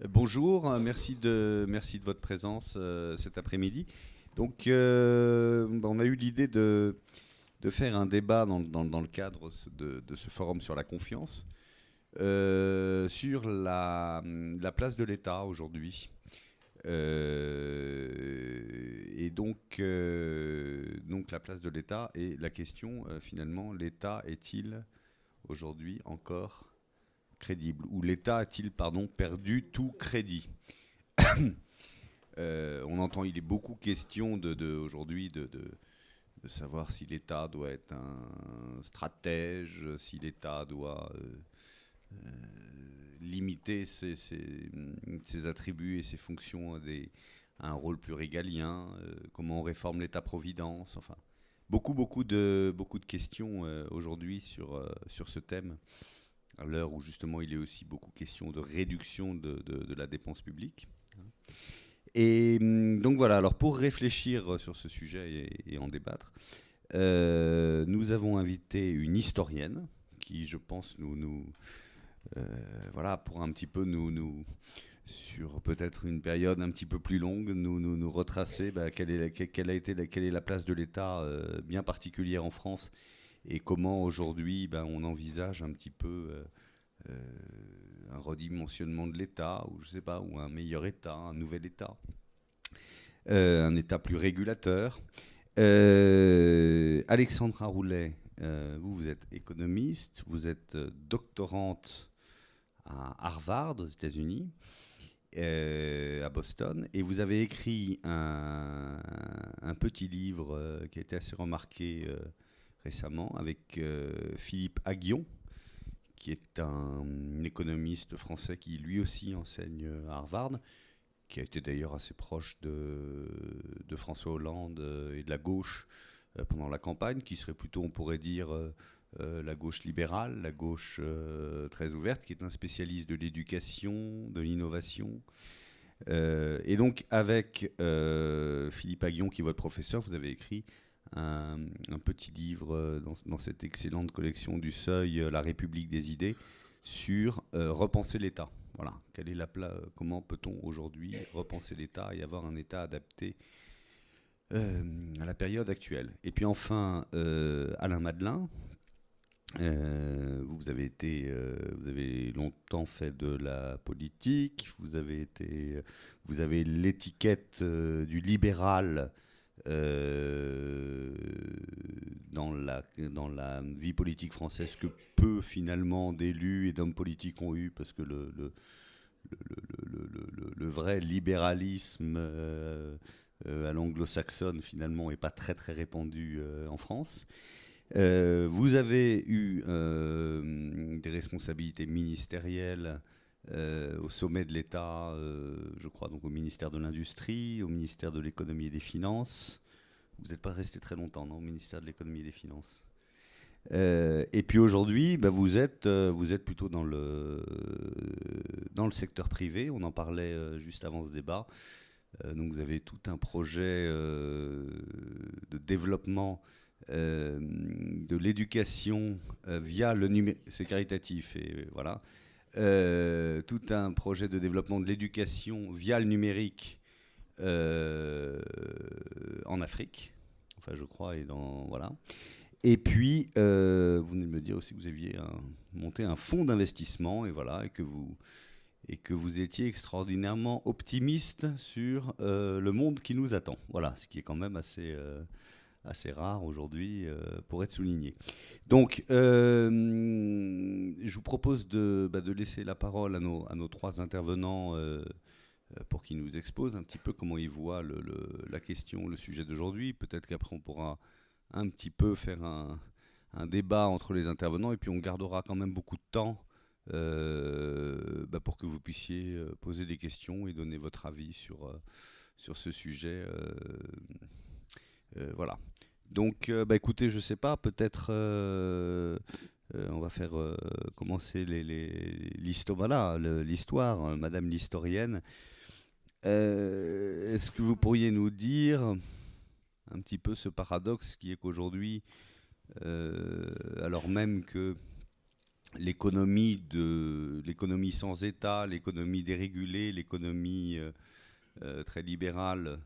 Bonjour, merci de votre présence cet après-midi. Donc, on a eu l'idée de faire un débat dans le cadre de ce forum sur la confiance, sur la place de l'État aujourd'hui. Donc la place de l'État et la question, finalement, l'État est-il aujourd'hui encore crédible? Ou l'État a-t-il, pardon, perdu tout crédit? On entend, il est beaucoup question aujourd'hui de savoir si l'État doit être un stratège, si l'État doit limiter ses attributs et ses fonctions à un rôle plus régalien, comment on réforme l'État-providence, enfin, beaucoup de questions aujourd'hui sur ce thème, à l'heure où justement il est aussi beaucoup question de réduction de la dépense publique. Et donc voilà, alors pour réfléchir sur ce sujet et en débattre, nous avons invité une historienne qui, je pense, voilà, pour un petit peu sur peut-être une période un petit peu plus longue, nous retracer quelle est la place de l'État bien particulière en France et comment aujourd'hui on envisage un petit peu un redimensionnement de l'État, ou je sais pas, ou un meilleur État, un nouvel État, un État plus régulateur. Alexandra Roulet, vous êtes économiste, vous êtes doctorante à Harvard, aux États-Unis, à Boston, et vous avez écrit un petit livre qui a été assez remarqué récemment avec Philippe Aghion, qui est un économiste français qui lui aussi enseigne à Harvard, qui a été d'ailleurs assez proche de François Hollande et de la gauche pendant la campagne, qui serait plutôt, on pourrait dire, la gauche libérale, la gauche très ouverte, qui est un spécialiste de l'éducation, de l'innovation. Et donc, avec Philippe Aghion, qui est votre professeur, vous avez écrit un petit livre dans cette excellente collection du Seuil, La République des idées, sur repenser l'État. Voilà. Comment peut-on aujourd'hui repenser l'État et avoir un État adapté à la période actuelle? Et puis enfin, Alain Madelin, vous avez longtemps fait de la politique, vous avez l'étiquette du libéral dans la vie politique française que peu finalement d'élus et d'hommes politiques ont eu, parce que le vrai libéralisme à l'anglo-saxonne finalement n'est pas très très répandu en France. Vous avez eu des responsabilités ministérielles au sommet de l'État, je crois, donc au ministère de l'Industrie, au ministère de l'Économie et des Finances. Vous n'êtes pas resté très longtemps, non, au ministère de l'Économie et des Finances. Et puis aujourd'hui, vous êtes plutôt dans le secteur privé. On en parlait juste avant ce débat. Donc vous avez tout un projet de développement de l'éducation via le numérique. C'est caritatif, et voilà. Tout un projet de développement de l'éducation via le numérique en Afrique, enfin je crois, voilà. Et puis vous venez de me dire aussi que vous aviez monté un fonds d'investissement, et voilà, et que vous étiez extraordinairement optimiste sur le monde qui nous attend. Voilà, ce qui est quand même assez rare aujourd'hui pour être souligné. Donc, je vous propose de laisser la parole à nos trois intervenants pour qu'ils nous exposent un petit peu comment ils voient la question, le sujet d'aujourd'hui. Peut-être qu'après, on pourra un petit peu faire un débat entre les intervenants, et puis on gardera quand même beaucoup de temps pour que vous puissiez poser des questions et donner votre avis sur ce sujet. Voilà. Donc, écoutez, je sais pas, peut-être on va faire commencer l'histoire, Madame l'historienne. Est-ce que vous pourriez nous dire un petit peu ce paradoxe qui est qu'aujourd'hui, alors même que l'économie sans État, l'économie dérégulée, l'économie très libérale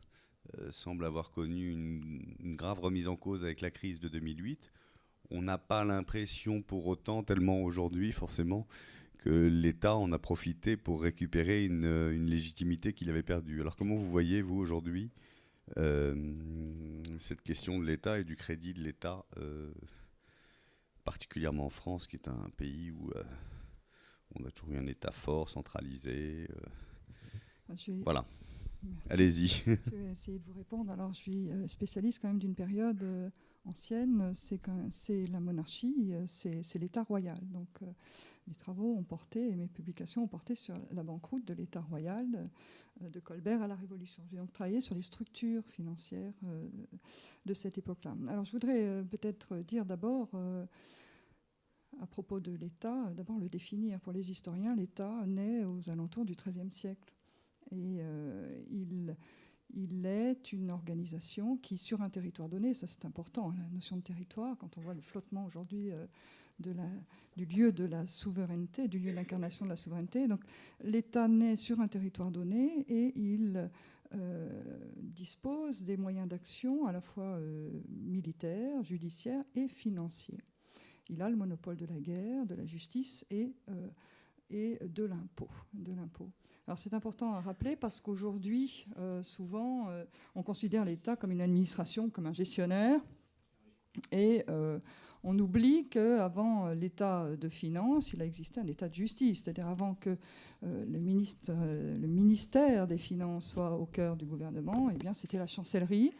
semble avoir connu une grave remise en cause avec la crise de 2008. On n'a pas l'impression pour autant, tellement aujourd'hui forcément, que l'État en a profité pour récupérer une légitimité qu'il avait perdue. Alors comment vous voyez, vous, aujourd'hui, cette question de l'État et du crédit de l'État, particulièrement en France, qui est un pays où on a toujours eu un État fort, centralisé. Voilà. Merci. Allez-y. Je vais essayer de vous répondre. Alors, je suis spécialiste quand même d'une période ancienne. C'est la monarchie, c'est l'État royal. Donc, mes travaux ont porté, et mes publications ont porté sur la banqueroute de l'État royal de Colbert à la Révolution. J'ai donc travaillé sur les structures financières de cette époque-là. Alors, je voudrais peut-être dire d'abord, à propos de l'État, d'abord le définir. Pour les historiens, l'État naît aux alentours du XIIIe siècle. Et il est une organisation qui, sur un territoire donné, ça c'est important, la notion de territoire, quand on voit le flottement aujourd'hui du lieu de la souveraineté, du lieu d'incarnation de la souveraineté. Donc l'État naît sur un territoire donné et il dispose des moyens d'action à la fois militaires, judiciaires et financiers. Il a le monopole de la guerre, de la justice et de l'impôt. Alors c'est important à rappeler parce qu'aujourd'hui, souvent, on considère l'État comme une administration, comme un gestionnaire, et on oublie qu'avant l'État de finances, il a existé un État de justice, c'est-à-dire avant que le ministère des Finances soit au cœur du gouvernement, eh bien, c'était la chancellerie.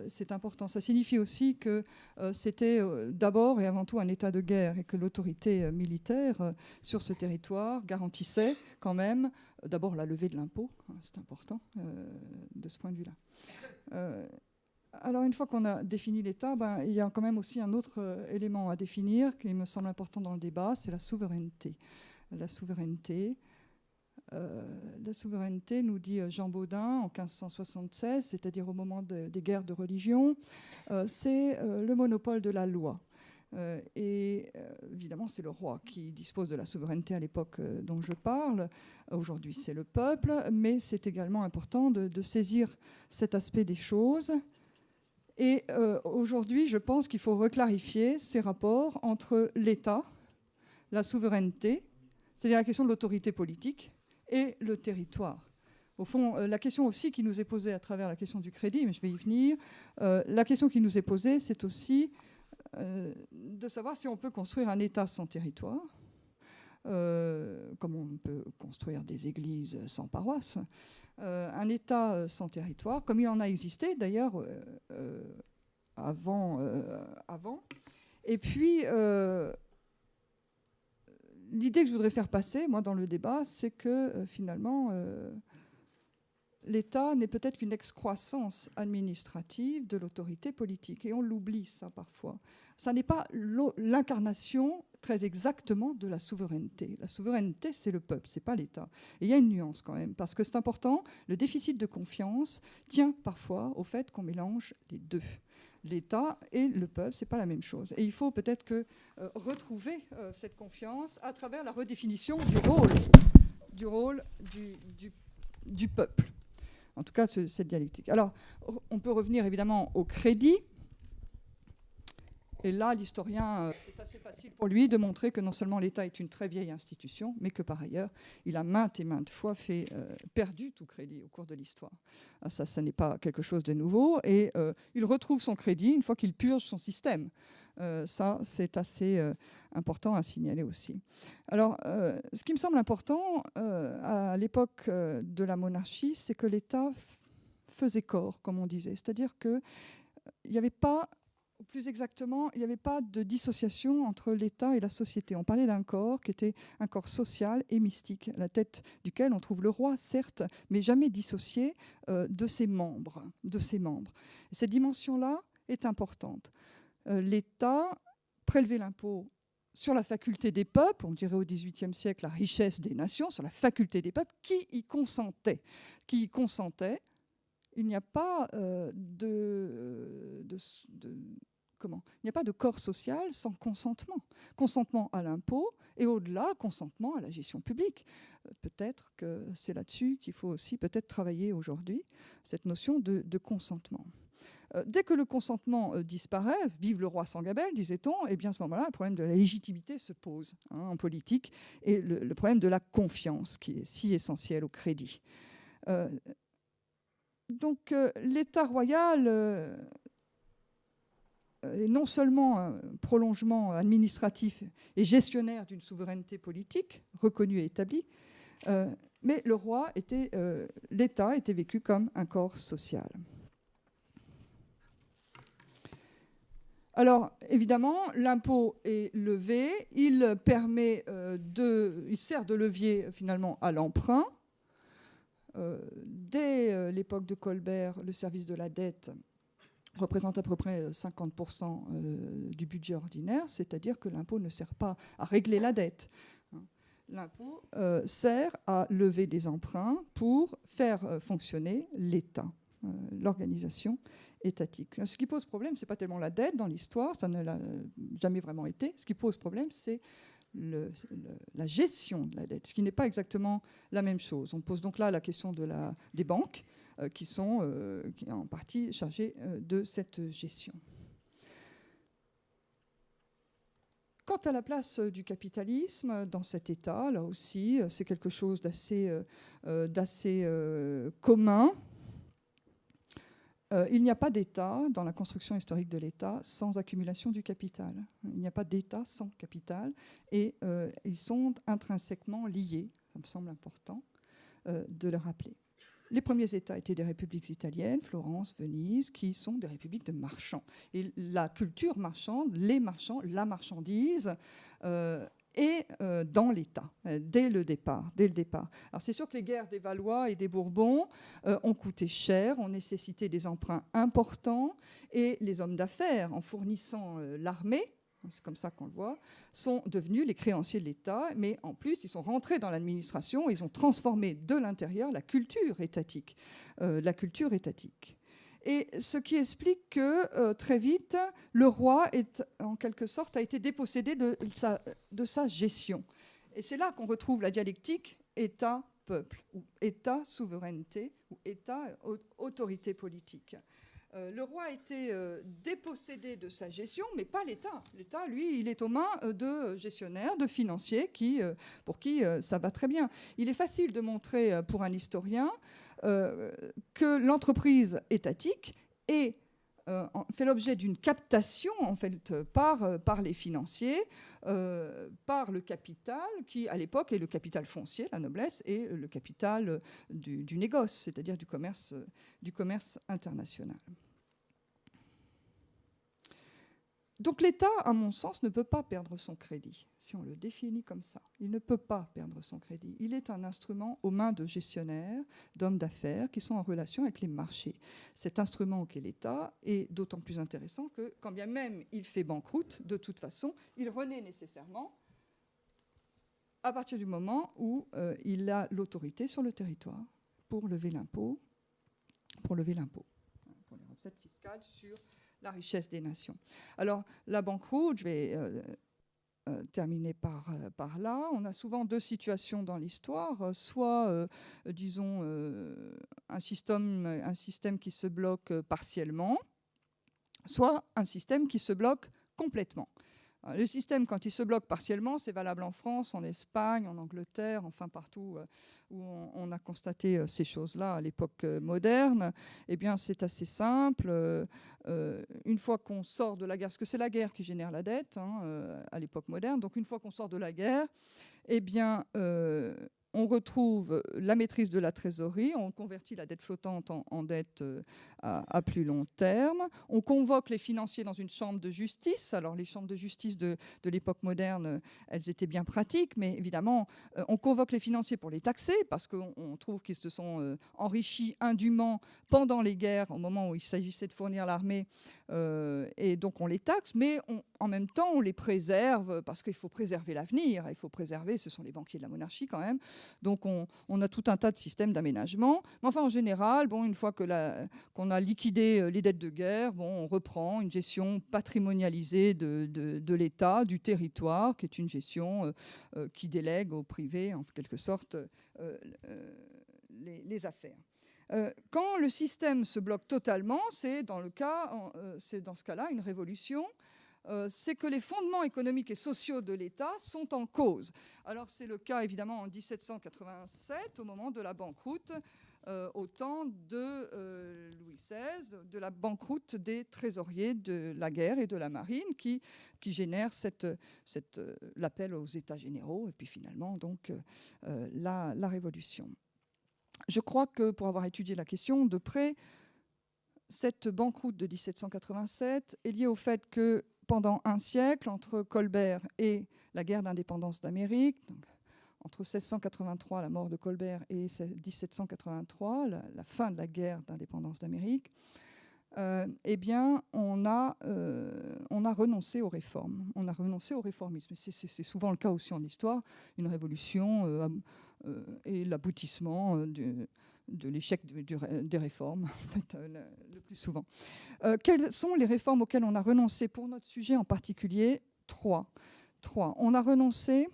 C'est important. Ça signifie aussi que c'était d'abord et avant tout un état de guerre et que l'autorité militaire sur ce territoire garantissait quand même d'abord la levée de l'impôt. C'est important de ce point de vue-là. Alors une fois qu'on a défini l'État, il y a quand même aussi un autre élément à définir qui me semble important dans le débat, c'est la souveraineté. La souveraineté, nous dit Jean Baudin en 1576, c'est-à-dire au moment des guerres de religion, c'est le monopole de la loi. Évidemment, c'est le roi qui dispose de la souveraineté à l'époque dont je parle. Aujourd'hui, c'est le peuple, mais c'est également important de saisir cet aspect des choses. Et aujourd'hui, je pense qu'il faut reclarifier ces rapports entre l'État, la souveraineté, c'est-à-dire la question de l'autorité politique, et le territoire. Au fond, la question aussi qui nous est posée à travers la question du crédit, mais je vais y venir, la question qui nous est posée, c'est aussi de savoir si on peut construire un État sans territoire, comme on peut construire des églises sans paroisse, un État sans territoire, comme il en a existé d'ailleurs avant. Et puis, l'idée que je voudrais faire passer, moi, dans le débat, c'est que finalement, l'État n'est peut-être qu'une excroissance administrative de l'autorité politique. Et on l'oublie, ça, parfois. Ça n'est pas l'incarnation très exactement de la souveraineté. La souveraineté, c'est le peuple, c'est pas l'État. Et il y a une nuance quand même, parce que c'est important, le déficit de confiance tient parfois au fait qu'on mélange les deux. L'État et le peuple, ce n'est pas la même chose. Et il faut peut-être retrouver cette confiance à travers la redéfinition du rôle du peuple. En tout cas, cette dialectique. Alors, on peut revenir évidemment au crédit. Et là, l'historien, c'est assez facile pour lui de montrer que non seulement l'État est une très vieille institution, mais que par ailleurs, il a maintes et maintes fois perdu tout crédit au cours de l'histoire. Ça n'est pas quelque chose de nouveau. Et il retrouve son crédit une fois qu'il purge son système. Ça, c'est assez important à signaler aussi. Alors, ce qui me semble important à l'époque de la monarchie, c'est que l'État faisait corps, comme on disait. C'est-à-dire qu'il n'y avait pas... Plus exactement, il n'y avait pas de dissociation entre l'État et la société. On parlait d'un corps qui était un corps social et mystique, à la tête duquel on trouve le roi, certes, mais jamais dissocié de ses membres. Et cette dimension-là est importante. L'État prélevait l'impôt sur la faculté des peuples, on dirait au XVIIIe siècle la richesse des nations, sur la faculté des peuples, qui y consentait. Il n'y a pas Comment? Il n'y a pas de corps social sans consentement. Consentement à l'impôt et au-delà, consentement à la gestion publique. Peut-être que c'est là-dessus qu'il faut aussi peut-être travailler aujourd'hui, cette notion de consentement. Dès que le consentement disparaît, vive le roi sans gabelle, disait-on, et bien à ce moment-là, le problème de la légitimité se pose en politique, et le problème de la confiance, qui est si essentiel au crédit. Donc l'État royal est non seulement un prolongement administratif et gestionnaire d'une souveraineté politique reconnue et établie, mais l'État était vécu comme un corps social. Alors, évidemment, l'impôt est levé, il sert de levier finalement à l'emprunt. Dès l'époque de Colbert, le service de la dette représente à peu près 50% du budget ordinaire, c'est-à-dire que l'impôt ne sert pas à régler la dette. L'impôt sert à lever des emprunts pour faire fonctionner l'État, l'organisation étatique. Ce qui pose problème, ce n'est pas tellement la dette dans l'histoire, ça ne l'a jamais vraiment été. Ce qui pose problème, c'est la gestion de la dette, ce qui n'est pas exactement la même chose. On pose donc là la question des banques qui sont en partie chargées de cette gestion. Quant à la place du capitalisme dans cet État, là aussi, c'est quelque chose d'assez commun. Il n'y a pas d'État, dans la construction historique de l'État, sans accumulation du capital. Il n'y a pas d'État sans capital, et ils sont intrinsèquement liés. Ça me semble important de le rappeler. Les premiers États étaient des républiques italiennes, Florence, Venise, qui sont des républiques de marchands. Et la culture marchande, les marchands, la marchandise, est dans l'État, dès le départ. Alors c'est sûr que les guerres des Valois et des Bourbons ont coûté cher, ont nécessité des emprunts importants, et les hommes d'affaires, en fournissant l'armée, c'est comme ça qu'on le voit, sont devenus les créanciers de l'État, mais en plus, ils sont rentrés dans l'administration, ils ont transformé de l'intérieur la culture étatique. Et ce qui explique que très vite, le roi en quelque sorte a été dépossédé de sa gestion. Et c'est là qu'on retrouve la dialectique État-peuple, ou État-souveraineté, ou État-autorité politique. Le roi a été dépossédé de sa gestion, mais pas l'État. L'État, lui, il est aux mains de gestionnaires, de financiers pour qui ça va très bien. Il est facile de montrer pour un historien que l'entreprise étatique fait l'objet d'une captation en fait, par les financiers, par le capital, qui à l'époque est le capital foncier, la noblesse, et le capital du négoce, c'est-à-dire du commerce international. Donc l'État, à mon sens, ne peut pas perdre son crédit, si on le définit comme ça. Il ne peut pas perdre son crédit. Il est un instrument aux mains de gestionnaires, d'hommes d'affaires, qui sont en relation avec les marchés. Cet instrument qu'est l'État est d'autant plus intéressant que, quand bien même il fait banqueroute, de toute façon, il renaît nécessairement à partir du moment où il a l'autorité sur le territoire pour lever l'impôt, pour les recettes fiscales sur la richesse des nations. Alors, la banqueroute, je vais terminer par là. On a souvent deux situations dans l'histoire. Soit, disons, un système qui se bloque partiellement, soit un système qui se bloque complètement. Le système, quand il se bloque partiellement, c'est valable en France, en Espagne, en Angleterre, enfin partout où on a constaté ces choses-là à l'époque moderne. Eh bien, c'est assez simple. Une fois qu'on sort de la guerre, parce que c'est la guerre qui génère la dette à l'époque moderne, donc une fois qu'on sort de la guerre, eh bien, on retrouve la maîtrise de la trésorerie, on convertit la dette flottante en dette à plus long terme, on convoque les financiers dans une chambre de justice. Alors les chambres de justice de l'époque moderne, elles étaient bien pratiques, mais évidemment, on convoque les financiers pour les taxer, parce qu'on trouve qu'ils se sont enrichis indûment pendant les guerres, au moment où il s'agissait de fournir l'armée, et donc on les taxe, mais en même temps, on les préserve, parce qu'il faut préserver l'avenir, il faut préserver, ce sont les banquiers de la monarchie quand même, Donc on a tout un tas de systèmes d'aménagement. Mais enfin, en général, une fois qu'on a liquidé les dettes de guerre, on reprend une gestion patrimonialisée de l'État, du territoire, qui est une gestion qui délègue au privé, en quelque sorte, les affaires. Quand le système se bloque totalement, c'est dans ce cas-là une révolution. C'est que les fondements économiques et sociaux de l'État sont en cause. Alors c'est le cas évidemment en 1787, au moment de la banqueroute, au temps de Louis XVI, de la banqueroute des trésoriers de la guerre et de la marine, qui génère l'appel aux États généraux, et puis finalement donc la révolution. Je crois que pour avoir étudié la question de près, cette banqueroute de 1787 est liée au fait que pendant un siècle, entre Colbert et la guerre d'indépendance d'Amérique, entre 1683, la mort de Colbert, et 1783, la fin de la guerre d'indépendance d'Amérique, eh bien, on a renoncé aux réformes. On a renoncé au réformisme. C'est souvent le cas aussi en histoire. Une révolution est l'aboutissement de l'échec des réformes, en fait, le plus souvent. Quelles sont les réformes auxquelles on a renoncé pour notre sujet en particulier? Trois. On a renoncé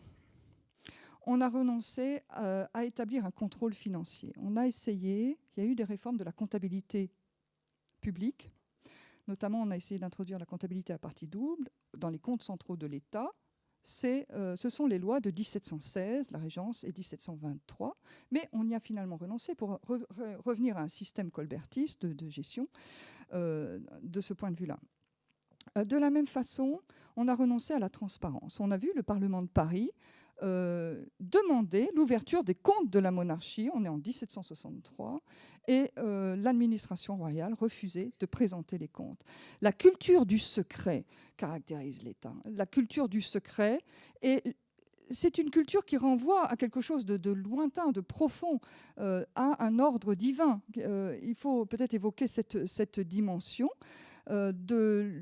à établir un contrôle financier. On a essayé, il y a eu des réformes de la comptabilité publique. Notamment, on a essayé d'introduire la comptabilité à partie double dans les comptes centraux de l'État. Ce sont les lois de 1716, la Régence, et 1723. Mais on y a finalement renoncé pour revenir à un système colbertiste de gestion de ce point de vue-là. De la même façon, on a renoncé à la transparence. On a vu le Parlement de Paris demander l'ouverture des comptes de la monarchie, on est en 1763, et l'administration royale refusait de présenter les comptes. La culture du secret caractérise l'État. La culture du secret, et c'est une culture qui renvoie à quelque chose de lointain, de profond, à un ordre divin. Il faut peut-être évoquer cette dimension de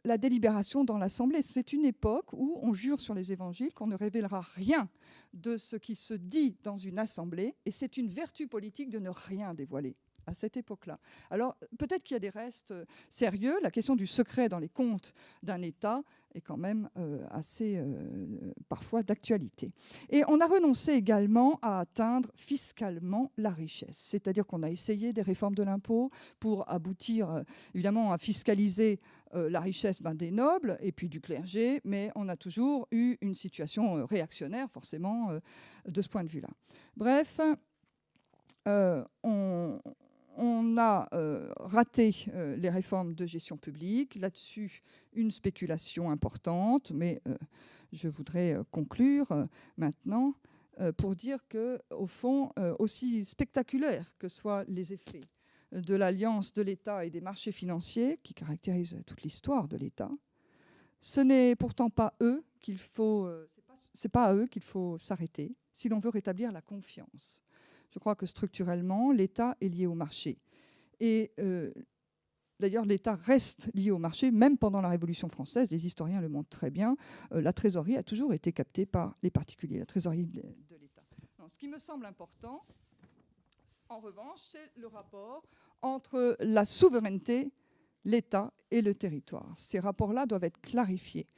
la délibération dans l'Assemblée. C'est une époque où on jure sur les évangiles qu'on ne révélera rien de ce qui se dit dans une assemblée, et c'est une vertu politique de ne rien dévoiler à cette époque-là. Alors, peut-être qu'il y a des restes sérieux. La question du secret dans les comptes d'un État est quand même assez, parfois, d'actualité. Et on a renoncé également à atteindre fiscalement la richesse. C'est-à-dire qu'on a essayé des réformes de l'impôt pour aboutir, évidemment, à fiscaliser la richesse des nobles et puis du clergé, mais on a toujours eu une situation réactionnaire, forcément, de ce point de vue-là. Bref, on a raté les réformes de gestion publique. Là-dessus, une spéculation importante, mais je voudrais conclure maintenant pour dire que, au fond, aussi spectaculaires que soient les effets de l'alliance de l'État et des marchés financiers, qui caractérisent toute l'histoire de l'État, ce n'est pourtant pas eux qu'il faut, c'est pas à eux qu'il faut s'arrêter si l'on veut rétablir la confiance. Je crois que structurellement, l'État est lié au marché. Et d'ailleurs, l'État reste lié au marché, même pendant la Révolution française. Les historiens le montrent très bien. La trésorerie a toujours été captée par les particuliers, la trésorerie de l'État. Ce qui me semble important, en revanche, c'est le rapport entre la souveraineté, l'État et le territoire. Ces rapports-là doivent être clarifiés.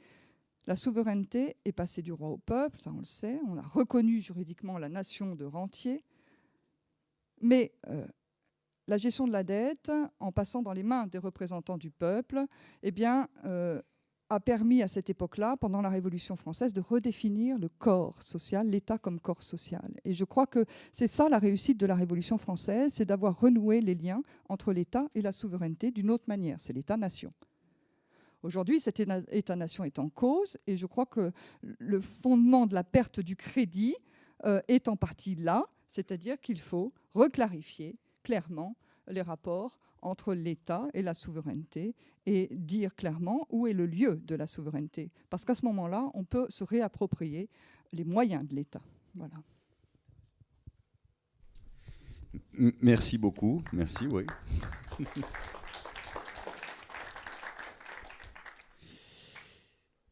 La souveraineté est passée du roi au peuple, ça on le sait. On a reconnu juridiquement la nation de rentier. Mais la gestion de la dette, en passant dans les mains des représentants du peuple, eh bien, a permis à cette époque-là, pendant la Révolution française, de redéfinir le corps social, l'État comme corps social. Et je crois que c'est ça la réussite de la Révolution française, c'est d'avoir renoué les liens entre l'État et la souveraineté d'une autre manière. C'est l'État-nation. Aujourd'hui, cet État-nation est en cause, et je crois que le fondement de la perte du crédit est en partie là, c'est-à-dire qu'il faut reclarifier clairement les rapports entre l'État et la souveraineté et dire clairement où est le lieu de la souveraineté. Parce qu'à ce moment-là, on peut se réapproprier les moyens de l'État. Voilà. Merci beaucoup. Merci, oui.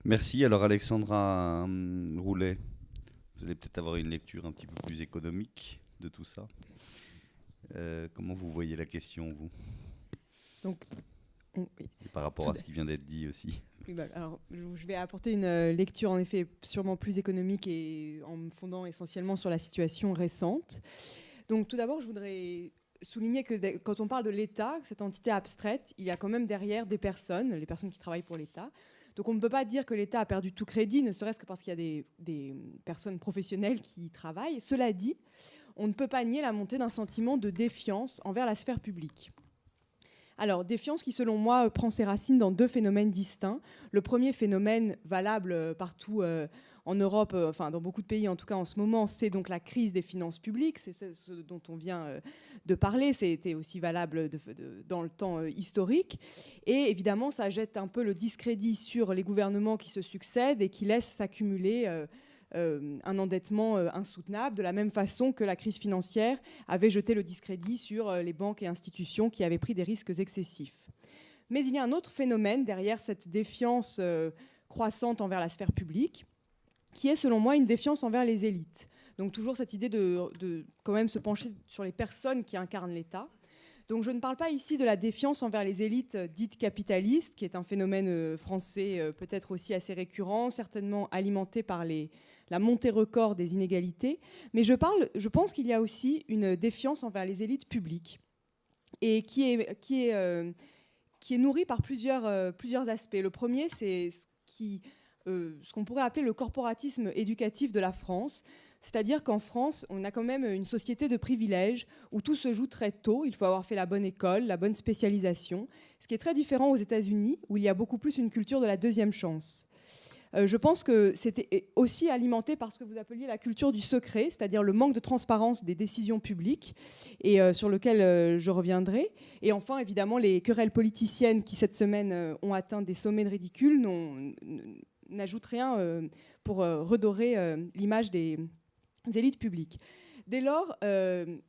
Merci. Alors, Alexandra Roulet, Vous allez peut-être avoir une lecture un petit peu plus économique de tout ça. Comment vous voyez la question, vous? Donc, et par rapport à ce qui vient d'être dit aussi. Oui, alors, je vais apporter une lecture en effet sûrement plus économique et en me fondant essentiellement sur la situation récente. Donc tout d'abord, je voudrais souligner que quand on parle de l'État, cette entité abstraite, il y a quand même derrière des personnes, les personnes qui travaillent pour l'État. Donc on ne peut pas dire que l'État a perdu tout crédit, ne serait-ce que parce qu'il y a des personnes professionnelles qui y travaillent. Cela dit, on ne peut pas nier la montée d'un sentiment de défiance envers la sphère publique. Alors, défiance qui, selon moi, prend ses racines dans deux phénomènes distincts. Le premier phénomène valable partout en Europe, enfin dans beaucoup de pays en tout cas en ce moment, c'est donc la crise des finances publiques. C'est ce dont on vient de parler. C'était aussi valable dans le temps historique. Et évidemment, ça jette un peu le discrédit sur les gouvernements qui se succèdent et qui laissent s'accumuler un endettement insoutenable, de la même façon que la crise financière avait jeté le discrédit sur les banques et institutions qui avaient pris des risques excessifs. Mais il y a un autre phénomène derrière cette défiance croissante envers la sphère publique, qui est selon moi une défiance envers les élites. Donc toujours cette idée de quand même se pencher sur les personnes qui incarnent l'État. Donc je ne parle pas ici de la défiance envers les élites dites capitalistes, qui est un phénomène français peut-être aussi assez récurrent, certainement alimenté par la montée record des inégalités. Mais je pense qu'il y a aussi une défiance envers les élites publiques, et qui est nourrie par plusieurs aspects. Le premier, c'est ce qu'on pourrait appeler le corporatisme éducatif de la France. C'est-à-dire qu'en France, on a quand même une société de privilèges où tout se joue très tôt. Il faut avoir fait la bonne école, la bonne spécialisation, ce qui est très différent aux États-Unis, où il y a beaucoup plus une culture de la deuxième chance. Je pense que c'était aussi alimenté par ce que vous appeliez la culture du secret, c'est-à-dire le manque de transparence des décisions publiques, et sur lequel je reviendrai. Et enfin, évidemment, les querelles politiciennes qui, cette semaine, ont atteint des sommets de ridicule n'ajoutent rien pour redorer l'image des élites publiques. Dès lors, il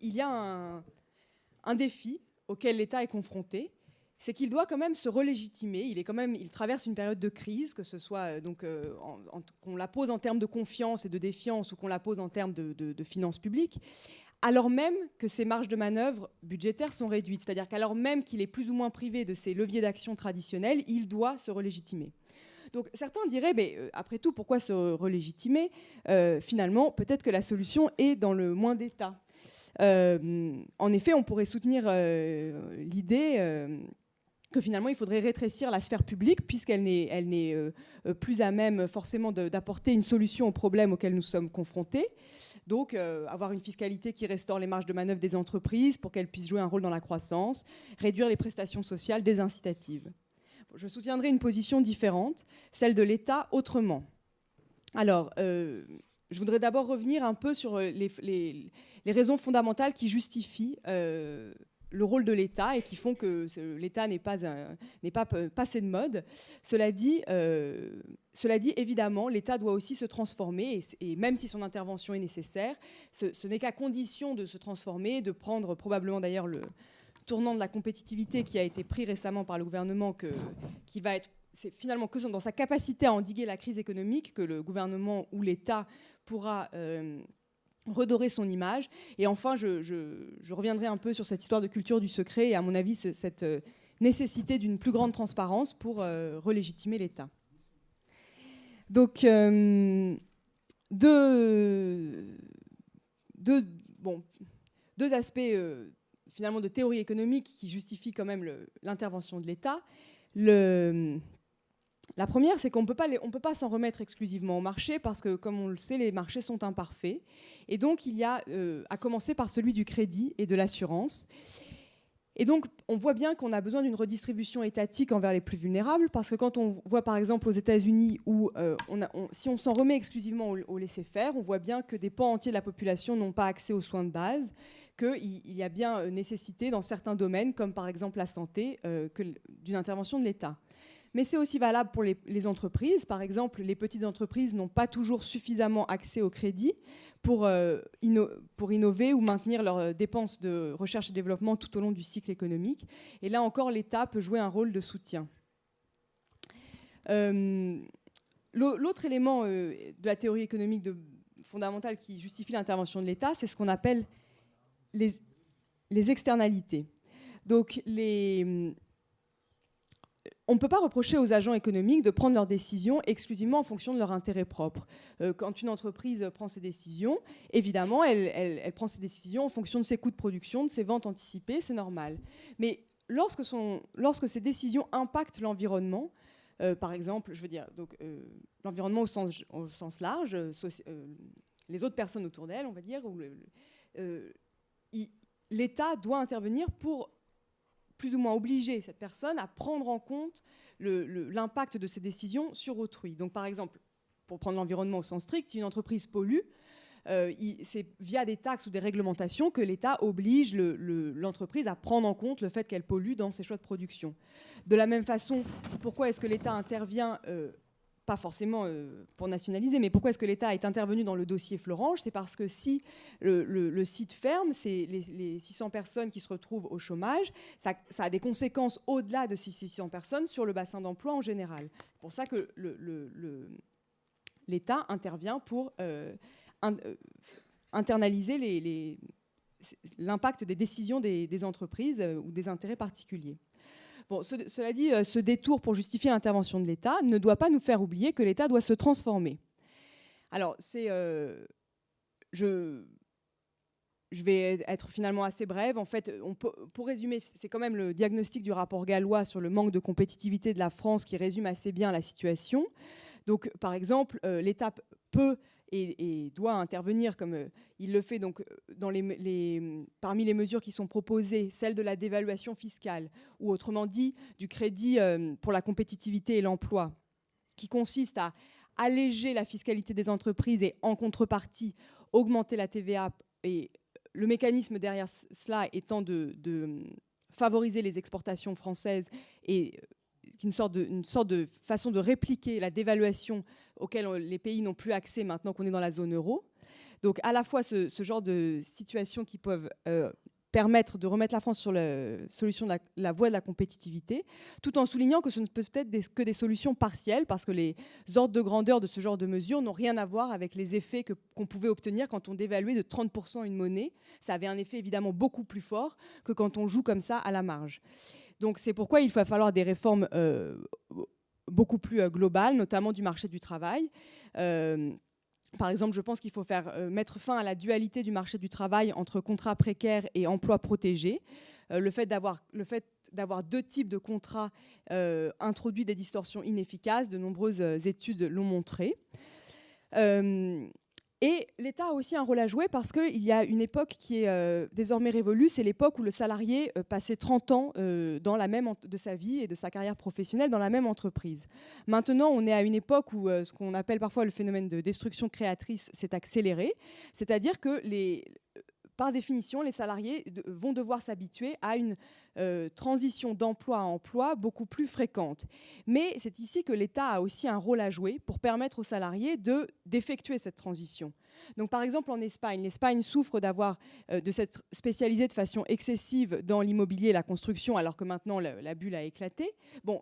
y a un défi auquel l'État est confronté, c'est qu'il doit quand même se relégitimer. Il traverse une période de crise, que ce soit qu'on la pose en termes de confiance et de défiance ou qu'on la pose en termes de finances publiques, alors même que ses marges de manœuvre budgétaires sont réduites. C'est-à-dire qu'alors même qu'il est plus ou moins privé de ses leviers d'action traditionnels, il doit se relégitimer. Donc certains diraient, après tout, pourquoi se relégitimer? Finalement, peut-être que la solution est dans le moins d'État. En effet, on pourrait soutenir l'idée que finalement, il faudrait rétrécir la sphère publique, puisqu'elle n'est plus à même forcément d'apporter une solution aux problèmes auxquels nous sommes confrontés. Donc, avoir une fiscalité qui restaure les marges de manœuvre des entreprises pour qu'elles puissent jouer un rôle dans la croissance, réduire les prestations sociales désincitatives. Je soutiendrai une position différente, celle de l'État autrement. Alors, je voudrais d'abord revenir un peu sur les raisons fondamentales qui justifient le rôle de l'État et qui font que l'État n'est pas passé de mode. Cela dit, évidemment, l'État doit aussi se transformer, et même si son intervention est nécessaire, ce n'est qu'à condition de se transformer, de prendre probablement d'ailleurs le tournant de la compétitivité qui a été pris récemment par le gouvernement, qui va être, c'est finalement que dans sa capacité à endiguer la crise économique que le gouvernement ou l'État pourra redorer son image. Et enfin, je reviendrai un peu sur cette histoire de culture du secret et à mon avis cette nécessité d'une plus grande transparence pour relégitimer l'État. Donc, deux aspects finalement de théorie économique qui justifient quand même l'intervention de l'État. La première, c'est qu'on ne peut pas s'en remettre exclusivement au marché parce que, comme on le sait, les marchés sont imparfaits. Et donc, il y a, à commencer par celui du crédit et de l'assurance. Et donc, on voit bien qu'on a besoin d'une redistribution étatique envers les plus vulnérables, parce que quand on voit, par exemple, aux États-Unis, où si on s'en remet exclusivement au laisser-faire, on voit bien que des pans entiers de la population n'ont pas accès aux soins de base, qu'il y a bien nécessité dans certains domaines, comme par exemple la santé, d'une intervention de l'État. Mais c'est aussi valable pour les entreprises. Par exemple, les petites entreprises n'ont pas toujours suffisamment accès au crédit pour innover ou maintenir leurs dépenses de recherche et développement tout au long du cycle économique. Et là encore, l'État peut jouer un rôle de soutien. l'autre élément de la théorie économique fondamentale qui justifie l'intervention de l'État, c'est ce qu'on appelle les externalités. Donc, on ne peut pas reprocher aux agents économiques de prendre leurs décisions exclusivement en fonction de leur intérêt propre. Quand une entreprise prend ses décisions, évidemment, elle prend ses décisions en fonction de ses coûts de production, de ses ventes anticipées, c'est normal. Mais lorsque ces décisions impactent l'environnement, par exemple, je veux dire, l'environnement au sens large, les autres personnes autour d'elle, on va dire, l'État doit intervenir pour plus ou moins obliger cette personne à prendre en compte l'impact de ses décisions sur autrui. Donc, par exemple, pour prendre l'environnement au sens strict, si une entreprise pollue, c'est via des taxes ou des réglementations que l'État oblige l'entreprise à prendre en compte le fait qu'elle pollue dans ses choix de production. De la même façon, pourquoi est-ce que l'État intervient pas forcément pour nationaliser, mais pourquoi est-ce que l'État est intervenu dans le dossier Florange? C'est parce que si le site ferme, c'est les 600 personnes qui se retrouvent au chômage, ça a des conséquences au-delà de ces 600 personnes sur le bassin d'emploi en général. C'est pour ça que l'État intervient pour internaliser l'impact des décisions des entreprises ou des intérêts particuliers. Bon, cela dit, ce détour pour justifier l'intervention de l'État ne doit pas nous faire oublier que l'État doit se transformer. Alors, je vais être finalement assez brève. En fait, pour résumer, c'est quand même le diagnostic du rapport Gallois sur le manque de compétitivité de la France qui résume assez bien la situation. Donc, par exemple, l'État peut et doit intervenir comme il le fait donc, parmi les mesures qui sont proposées, celle de la dévaluation fiscale, ou autrement dit du crédit pour la compétitivité et l'emploi, qui consiste à alléger la fiscalité des entreprises et en contrepartie augmenter la TVA, et le mécanisme derrière cela étant de favoriser les exportations françaises et une sorte de façon de répliquer la dévaluation auquel les pays n'ont plus accès maintenant qu'on est dans la zone euro. Donc à la fois ce genre de situations qui peuvent permettre de remettre la France sur la voie de la compétitivité, tout en soulignant que ce ne peut être que des solutions partielles, parce que les ordres de grandeur de ce genre de mesures n'ont rien à voir avec les effets qu'on pouvait obtenir quand on dévaluait de 30% une monnaie. Ça avait un effet évidemment beaucoup plus fort que quand on joue comme ça à la marge. Donc c'est pourquoi il va falloir des réformes beaucoup plus globales, notamment du marché du travail. Par exemple, je pense qu'il faut mettre fin à la dualité du marché du travail entre contrats précaires et emplois protégés. Le fait d'avoir deux types de contrats introduit des distorsions inefficaces. De nombreuses études l'ont montré. Et l'État a aussi un rôle à jouer parce qu'il y a une époque qui est désormais révolue, c'est l'époque où le salarié passait 30 ans de sa vie et de sa carrière professionnelle dans la même entreprise. Maintenant, on est à une époque où ce qu'on appelle parfois le phénomène de destruction créatrice s'est accéléré, c'est-à-dire que par définition, les salariés vont devoir s'habituer à une transition d'emploi à emploi beaucoup plus fréquente. Mais c'est ici que l'État a aussi un rôle à jouer pour permettre aux salariés d'effectuer cette transition. Donc, par exemple, en Espagne, l'Espagne souffre de s'être spécialisée de façon excessive dans l'immobilier et la construction, alors que maintenant la bulle a éclaté. Bon,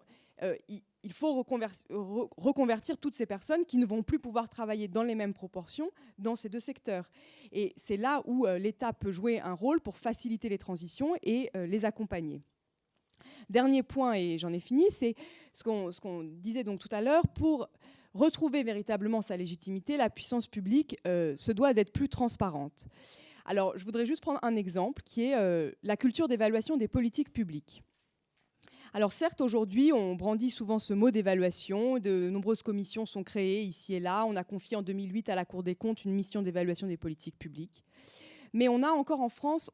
il faut reconvertir toutes ces personnes qui ne vont plus pouvoir travailler dans les mêmes proportions dans ces deux secteurs. Et c'est là où l'État peut jouer un rôle pour faciliter les transitions et les accompagner. Dernier point, et j'en ai fini, c'est ce qu'on disait donc tout à l'heure. Pour retrouver véritablement sa légitimité, la puissance publique se doit d'être plus transparente. Alors, je voudrais juste prendre un exemple qui est la culture d'évaluation des politiques publiques. Alors certes, aujourd'hui, on brandit souvent ce mot d'évaluation. De nombreuses commissions sont créées ici et là. On a confié en 2008 à la Cour des comptes une mission d'évaluation des politiques publiques. Mais on n'a pas encore en France,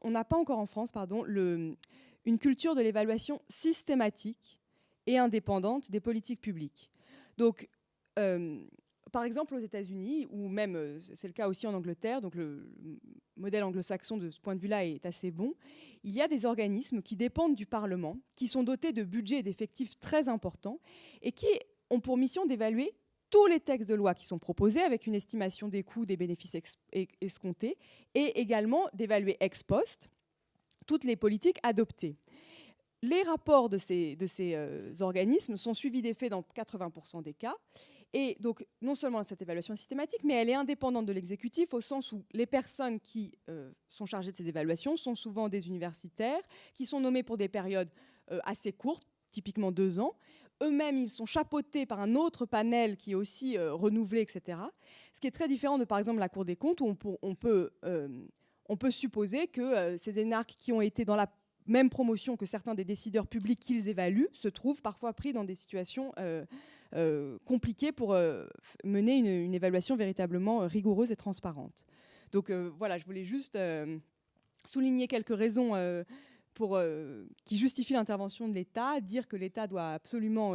une culture de l'évaluation systématique et indépendante des politiques publiques. Donc, par exemple, aux États-Unis, ou même c'est le cas aussi en Angleterre, donc le modèle anglo-saxon de ce point de vue-là est assez bon, il y a des organismes qui dépendent du Parlement, qui sont dotés de budgets et d'effectifs très importants et qui ont pour mission d'évaluer tous les textes de loi qui sont proposés avec une estimation des coûts, des bénéfices escomptés, et également d'évaluer ex post toutes les politiques adoptées. Les rapports de ces organismes sont suivis des faits dans 80% des cas. Et donc, non seulement cette évaluation est systématique, mais elle est indépendante de l'exécutif au sens où les personnes qui sont chargées de ces évaluations sont souvent des universitaires qui sont nommés pour des périodes assez courtes, typiquement 2 ans. Eux-mêmes, ils sont chapeautés par un autre panel qui est aussi renouvelé, etc. Ce qui est très différent de, par exemple, la Cour des comptes, où on peut supposer que ces énarques qui ont été dans la même promotion que certains des décideurs publics qu'ils évaluent se trouvent parfois pris dans des situations compliquées pour mener une évaluation véritablement rigoureuse et transparente. Donc voilà, je voulais juste souligner quelques raisons qui justifient l'intervention de l'État, dire que l'État doit absolument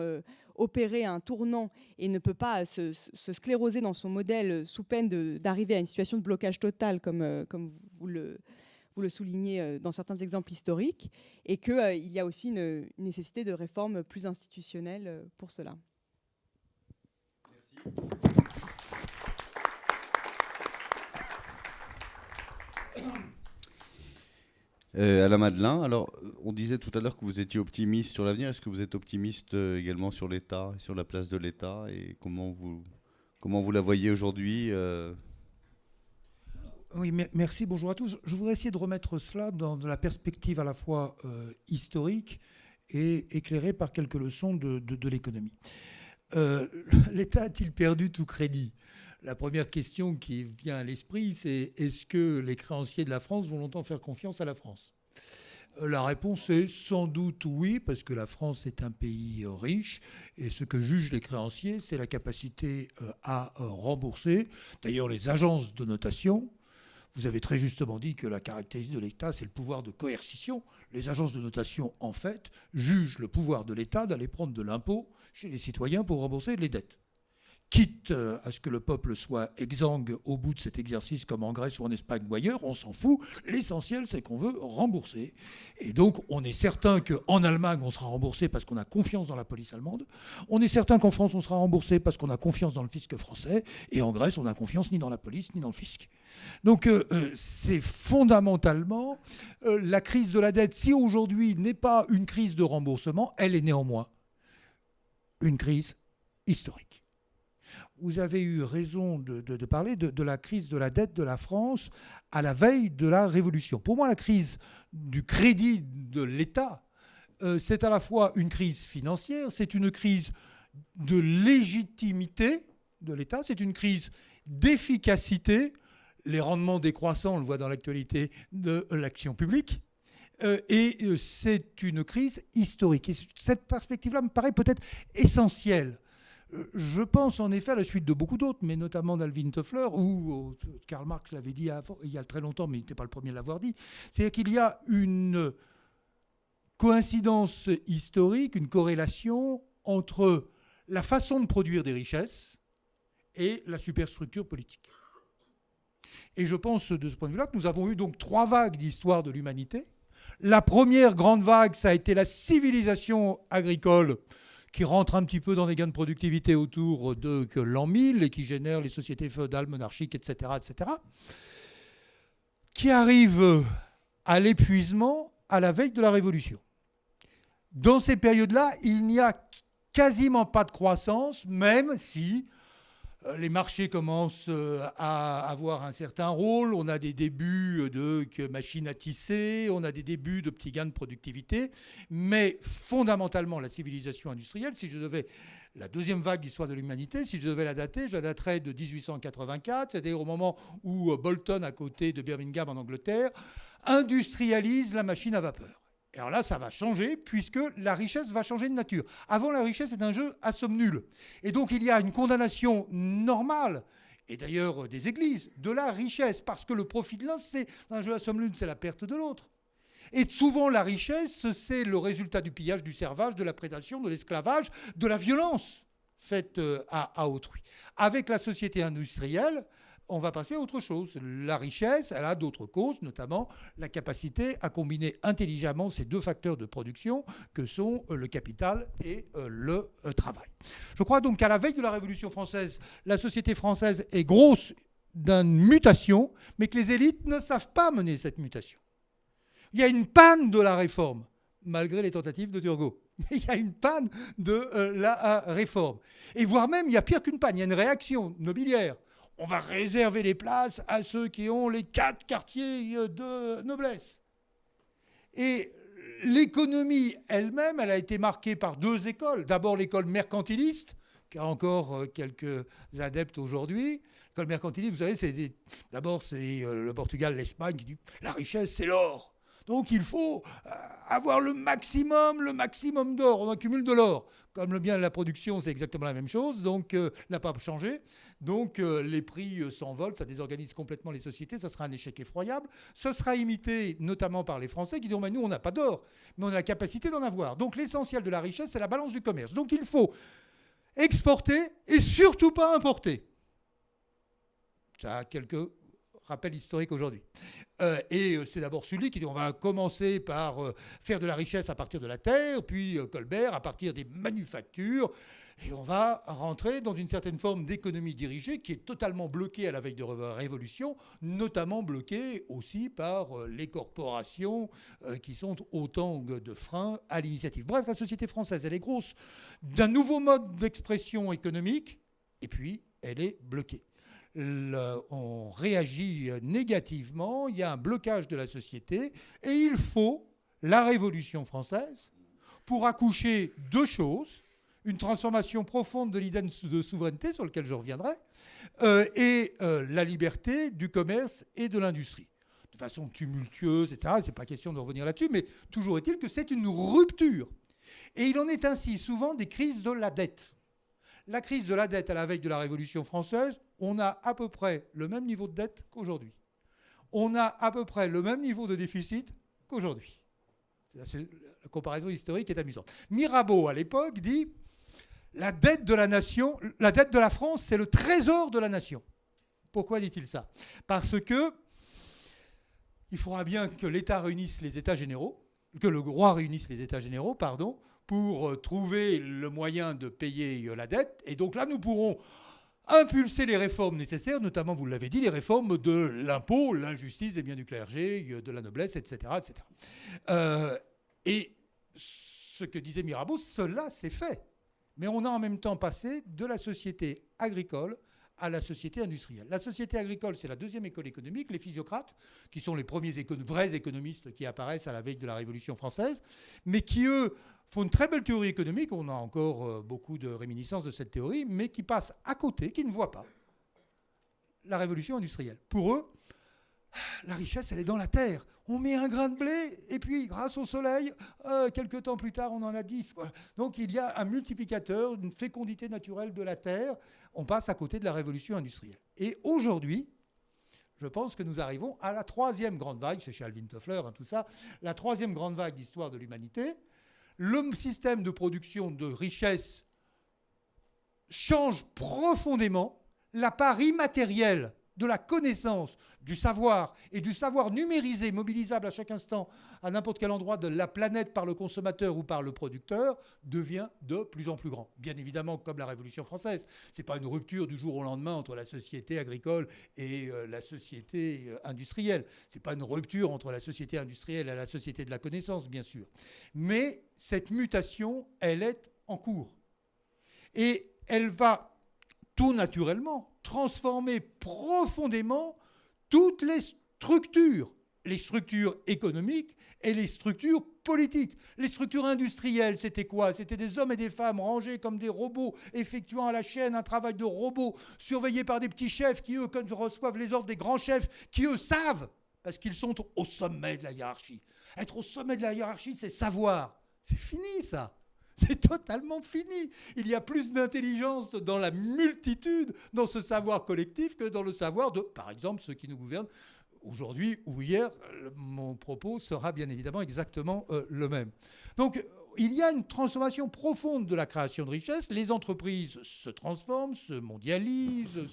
opérer un tournant et ne peut pas se scléroser dans son modèle sous peine d'arriver à une situation de blocage total comme vous le soulignez dans certains exemples historiques, et qu'il y a aussi une nécessité de réforme plus institutionnelle pour cela. Alain Madelin, alors on disait tout à l'heure que vous étiez optimiste sur l'avenir. Est-ce que vous êtes optimiste également sur l'État, sur la place de l'État, et comment vous la voyez aujourd'hui Oui, merci, bonjour à tous. Je voudrais essayer de remettre cela dans la perspective à la fois historique et éclairée par quelques leçons de l'économie. L'État a-t-il perdu tout crédit ? La première question qui vient à l'esprit, c'est est-ce que les créanciers de la France vont longtemps faire confiance à la France ? La réponse est sans doute oui, parce que la France est un pays riche, et ce que jugent les créanciers, c'est la capacité à rembourser. D'ailleurs, les agences de notation, vous avez très justement dit que la caractéristique de l'État, c'est le pouvoir de coercition. Les agences de notation, en fait, jugent le pouvoir de l'État d'aller prendre de l'impôt chez les citoyens pour rembourser les dettes. Quitte à ce que le peuple soit exsangue au bout de cet exercice, comme en Grèce ou en Espagne ou ailleurs, on s'en fout. L'essentiel, c'est qu'on veut rembourser. Et donc, on est certain qu'en Allemagne, on sera remboursé parce qu'on a confiance dans la police allemande. On est certain qu'en France, on sera remboursé parce qu'on a confiance dans le fisc français. Et en Grèce, on n'a confiance ni dans la police, ni dans le fisc. Donc, c'est fondamentalement la crise de la dette. Si aujourd'hui n'est pas une crise de remboursement, elle est néanmoins une crise historique. Vous avez eu raison de parler de la crise de la dette de la France à la veille de la Révolution. Pour moi, la crise du crédit de l'État, c'est à la fois une crise financière, c'est une crise de légitimité de l'État, c'est une crise d'efficacité. Les rendements décroissants, on le voit dans l'actualité, de l'action publique. Et c'est une crise historique. Et cette perspective-là me paraît peut-être essentielle. Je pense en effet à la suite de beaucoup d'autres, mais notamment d'Alvin Toffler, ou Karl Marx l'avait dit il y a très longtemps, mais il n'était pas le premier à l'avoir dit, c'est-à-dire qu'il y a une coïncidence historique, une corrélation entre la façon de produire des richesses et la superstructure politique. Et je pense de ce point de vue-là que nous avons eu donc 3 vagues d'histoire de l'humanité. La première grande vague, ça a été la civilisation agricole, qui rentre un petit peu dans des gains de productivité autour de l'an 1000 et qui génère les sociétés féodales, monarchiques, etc., qui arrive à l'épuisement à la veille de la Révolution. Dans ces périodes-là, il n'y a quasiment pas de croissance, même si les marchés commencent à avoir un certain rôle. On a des débuts de machines à tisser, on a des débuts de petits gains de productivité. Mais fondamentalement, la civilisation industrielle, la deuxième vague d'histoire de l'humanité, si je devais la dater, je la daterais de 1884, c'est-à-dire au moment où Bolton, à côté de Birmingham en Angleterre, industrialise la machine à vapeur. Et alors là, ça va changer, puisque la richesse va changer de nature. Avant, la richesse est un jeu à somme nulle. Et donc, il y a une condamnation normale, et d'ailleurs des églises, de la richesse, parce que le profit de l'un, c'est un jeu à somme nulle, c'est la perte de l'autre. Et souvent, la richesse, c'est le résultat du pillage, du servage, de la prédation, de l'esclavage, de la violence faite à autrui. Avec la société industrielle, on va passer à autre chose. La richesse, elle a d'autres causes, notamment la capacité à combiner intelligemment ces 2 facteurs de production que sont le capital et le travail. Je crois donc qu'à la veille de la Révolution française, la société française est grosse d'une mutation, mais que les élites ne savent pas mener cette mutation. Il y a une panne de la réforme, malgré les tentatives de Turgot. mais il y a une panne de la réforme. Et voire même, il y a pire qu'une panne, il y a une réaction nobiliaire. On va réserver les places à ceux qui ont les 4 quartiers de noblesse. Et l'économie elle-même, elle a été marquée par 2 écoles. D'abord l'école mercantiliste, qui a encore quelques adeptes aujourd'hui. L'école mercantiliste, vous savez, d'abord c'est le Portugal, l'Espagne qui dit la richesse, c'est l'or. Donc il faut avoir le maximum d'or. On accumule de l'or. Comme le bien de la production, c'est exactement la même chose. Donc n'a pas changé. Donc les prix s'envolent, ça désorganise complètement les sociétés. Ça sera un échec effroyable. Ce sera imité notamment par les Français qui diront mais nous on n'a pas d'or, mais on a la capacité d'en avoir. Donc l'essentiel de la richesse, c'est la balance du commerce. Donc il faut exporter et surtout pas importer. Ça a quelques rappel historique aujourd'hui. Et c'est d'abord Sully qui dit on va commencer par faire de la richesse à partir de la terre, puis Colbert à partir des manufactures, et on va rentrer dans une certaine forme d'économie dirigée qui est totalement bloquée à la veille de la Révolution, notamment bloquée aussi par les corporations qui sont autant de freins à l'initiative. Bref, la société française, elle est grosse d'un nouveau mode d'expression économique, et puis elle est bloquée. On réagit négativement, il y a un blocage de la société, et il faut la Révolution française pour accoucher 2 choses, une transformation profonde de l'idée de souveraineté, sur laquelle je reviendrai, et la liberté du commerce et de l'industrie. De façon tumultueuse, etc., c'est pas question de revenir là-dessus, mais toujours est-il que c'est une rupture. Et il en est ainsi souvent des crises de la dette. La crise de la dette à la veille de la Révolution française, on a à peu près le même niveau de dette qu'aujourd'hui. On a à peu près le même niveau de déficit qu'aujourd'hui. La comparaison historique est amusante. Mirabeau, à l'époque, dit la dette de la nation, la dette de la France, c'est le trésor de la nation. Pourquoi dit-il ça ? Parce que il faudra bien que l'État réunisse les États généraux, que le roi réunisse les États généraux, pardon, pour trouver le moyen de payer la dette. Et donc là, nous pourrons impulser les réformes nécessaires, notamment, vous l'avez dit, les réformes de l'impôt, l'injustice des biens du clergé, de la noblesse, etc. etc. Et ce que disait Mirabeau, cela s'est fait. Mais on a en même temps passé de la société agricole à la société industrielle. La société agricole, c'est la deuxième école économique, les physiocrates, qui sont les premiers vrais économistes qui apparaissent à la veille de la Révolution française, mais qui, eux, font une très belle théorie économique, on a encore beaucoup de réminiscences de cette théorie, mais qui passent à côté, qui ne voient pas la révolution industrielle. Pour eux, la richesse, elle est dans la terre. On met un grain de blé, et puis, grâce au soleil, quelques temps plus tard, on en a 10. Voilà. Donc, il y a un multiplicateur, une fécondité naturelle de la terre. On passe à côté de la révolution industrielle. Et aujourd'hui, je pense que nous arrivons à la 3e grande vague, c'est chez Alvin Toffler, tout ça, la 3e grande vague d'histoire de l'humanité. Le système de production de richesse change profondément. La part immatérielle de la connaissance, du savoir et du savoir numérisé, mobilisable à chaque instant à n'importe quel endroit de la planète par le consommateur ou par le producteur, devient de plus en plus grand. Bien évidemment, comme la Révolution française, ce n'est pas une rupture du jour au lendemain entre la société agricole et la société industrielle. Ce n'est pas une rupture entre la société industrielle et la société de la connaissance, bien sûr. Mais cette mutation, elle est en cours. Et elle va tout naturellement transformer profondément toutes les structures économiques et les structures politiques. Les structures industrielles, c'était quoi ? C'était des hommes et des femmes rangés comme des robots, effectuant à la chaîne un travail de robot, surveillés par des petits chefs qui, eux, quand ils reçoivent les ordres des grands chefs, qui, eux, savent, parce qu'ils sont au sommet de la hiérarchie. Être au sommet de la hiérarchie, c'est savoir. C'est fini, ça. C'est totalement fini. Il y a plus d'intelligence dans la multitude, dans ce savoir collectif, que dans le savoir de, par exemple, ceux qui nous gouvernent aujourd'hui ou hier. Mon propos sera bien évidemment exactement le même. Donc, il y a une transformation profonde de la création de richesse. Les entreprises se transforment, se mondialisent,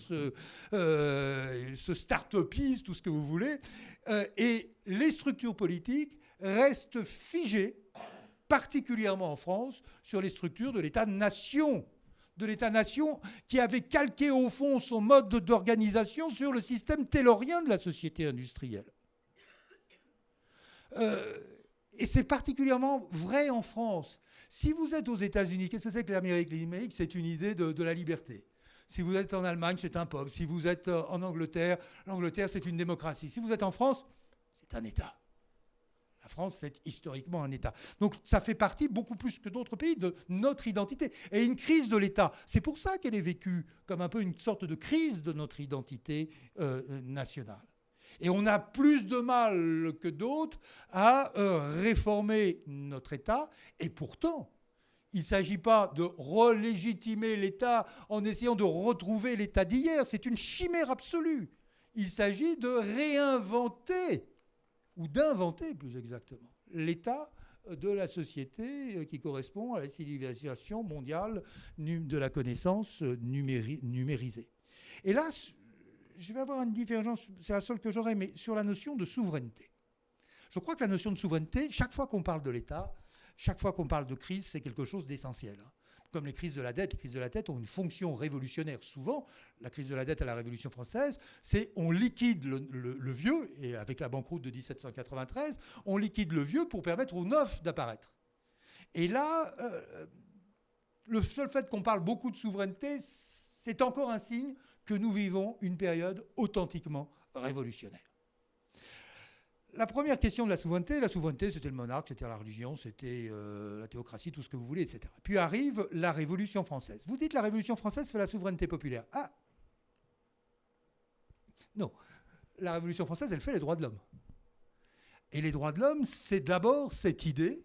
se start-upisent, tout ce que vous voulez. Et les structures politiques restent figées, particulièrement en France, sur les structures de l'État-nation. De l'État-nation qui avait calqué au fond son mode d'organisation sur le système taylorien de la société industrielle. Et c'est particulièrement vrai en France. Si vous êtes aux États-Unis, qu'est-ce que c'est que l'Amérique? L'Amérique, c'est une idée de la liberté. Si vous êtes en Allemagne, c'est un peuple. Si vous êtes en Angleterre, l'Angleterre, c'est une démocratie. Si vous êtes en France, c'est un État. La France, c'est historiquement un État. Donc ça fait partie, beaucoup plus que d'autres pays, de notre identité. Et une crise de l'État, c'est pour ça qu'elle est vécue comme un peu une sorte de crise de notre identité nationale. Et on a plus de mal que d'autres à réformer notre État. Et pourtant, il ne s'agit pas de relégitimer l'État en essayant de retrouver l'État d'hier. C'est une chimère absolue. Il s'agit de réinventer, ou d'inventer plus exactement, l'État de la société qui correspond à la civilisation mondiale de la connaissance numérisée. Et là, je vais avoir une divergence, c'est la seule que j'aurai, mais sur la notion de souveraineté. Je crois que la notion de souveraineté, chaque fois qu'on parle de l'État, chaque fois qu'on parle de crise, c'est quelque chose d'essentiel. Comme les crises de la dette ont une fonction révolutionnaire. Souvent, la crise de la dette à la Révolution française, c'est on liquide le vieux, et avec la banqueroute de 1793, on liquide le vieux pour permettre au neuf d'apparaître. Et là, le seul fait qu'on parle beaucoup de souveraineté, c'est encore un signe que nous vivons une période authentiquement révolutionnaire. La première question de la souveraineté, c'était le monarque, c'était la religion, c'était la théocratie, tout ce que vous voulez, etc. Puis arrive la Révolution française. Vous dites la Révolution française fait la souveraineté populaire. Ah non, la Révolution française, elle fait les droits de l'homme. Et les droits de l'homme, c'est d'abord cette idée